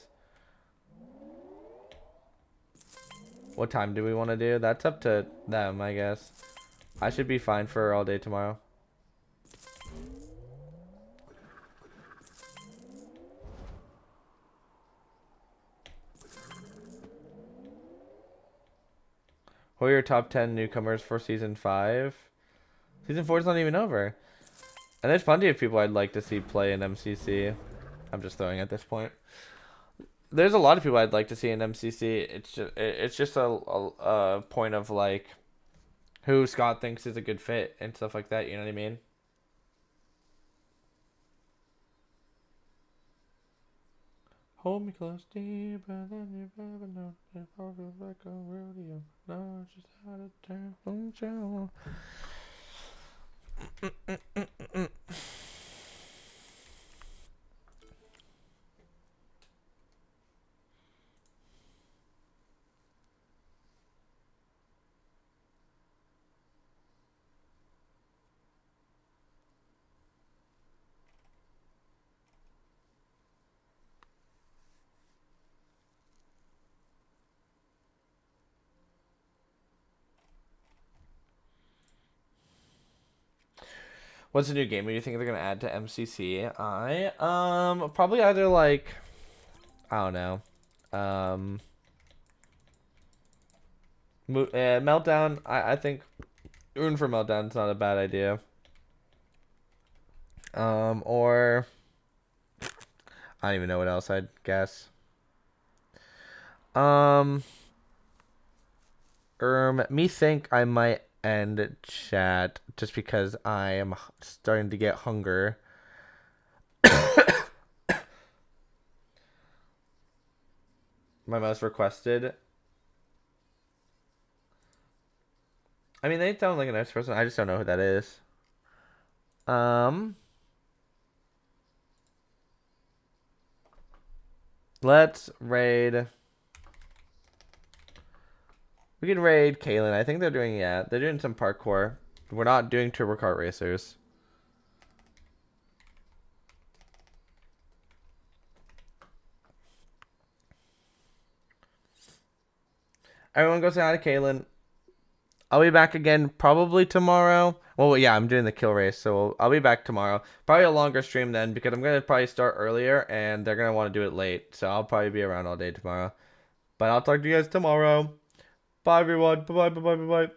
What time do we want to do? That's up to them, I guess. I should be fine for all day tomorrow. Who are your top 10 newcomers for season 5? Season 4 is not even over. And there's plenty of people I'd like to see play in MCC. I'm just throwing at this point. There's a lot of people I'd like to see in MCC. It's just a point of like who Scott thinks is a good fit and stuff like that. You know what I mean? Hold me close, deeper than you've ever known. It feels like a rodeo. No, it's just how to turn from show. What's a new game you think they're gonna add to MCC? Probably either like I don't know, Meltdown. I think Rune for Meltdown's not a bad idea. Or I don't even know what else I'd guess. Me think I might end chat just because I am starting to get hunger. My most requested. I mean, they sound like a nice person. I just don't know who that is. Let's raid. We can raid Kaylin. I think they're doing some parkour. We're not doing turbo kart racers. Everyone go say hi to Kaylin. I'll be back again probably tomorrow. Well, yeah, I'm doing the kill race, so I'll be back tomorrow. Probably a longer stream then because I'm going to probably start earlier and they're going to want to do it late. So I'll probably be around all day tomorrow. But I'll talk to you guys tomorrow. Bye, everyone. Bye-bye, bye-bye, bye-bye.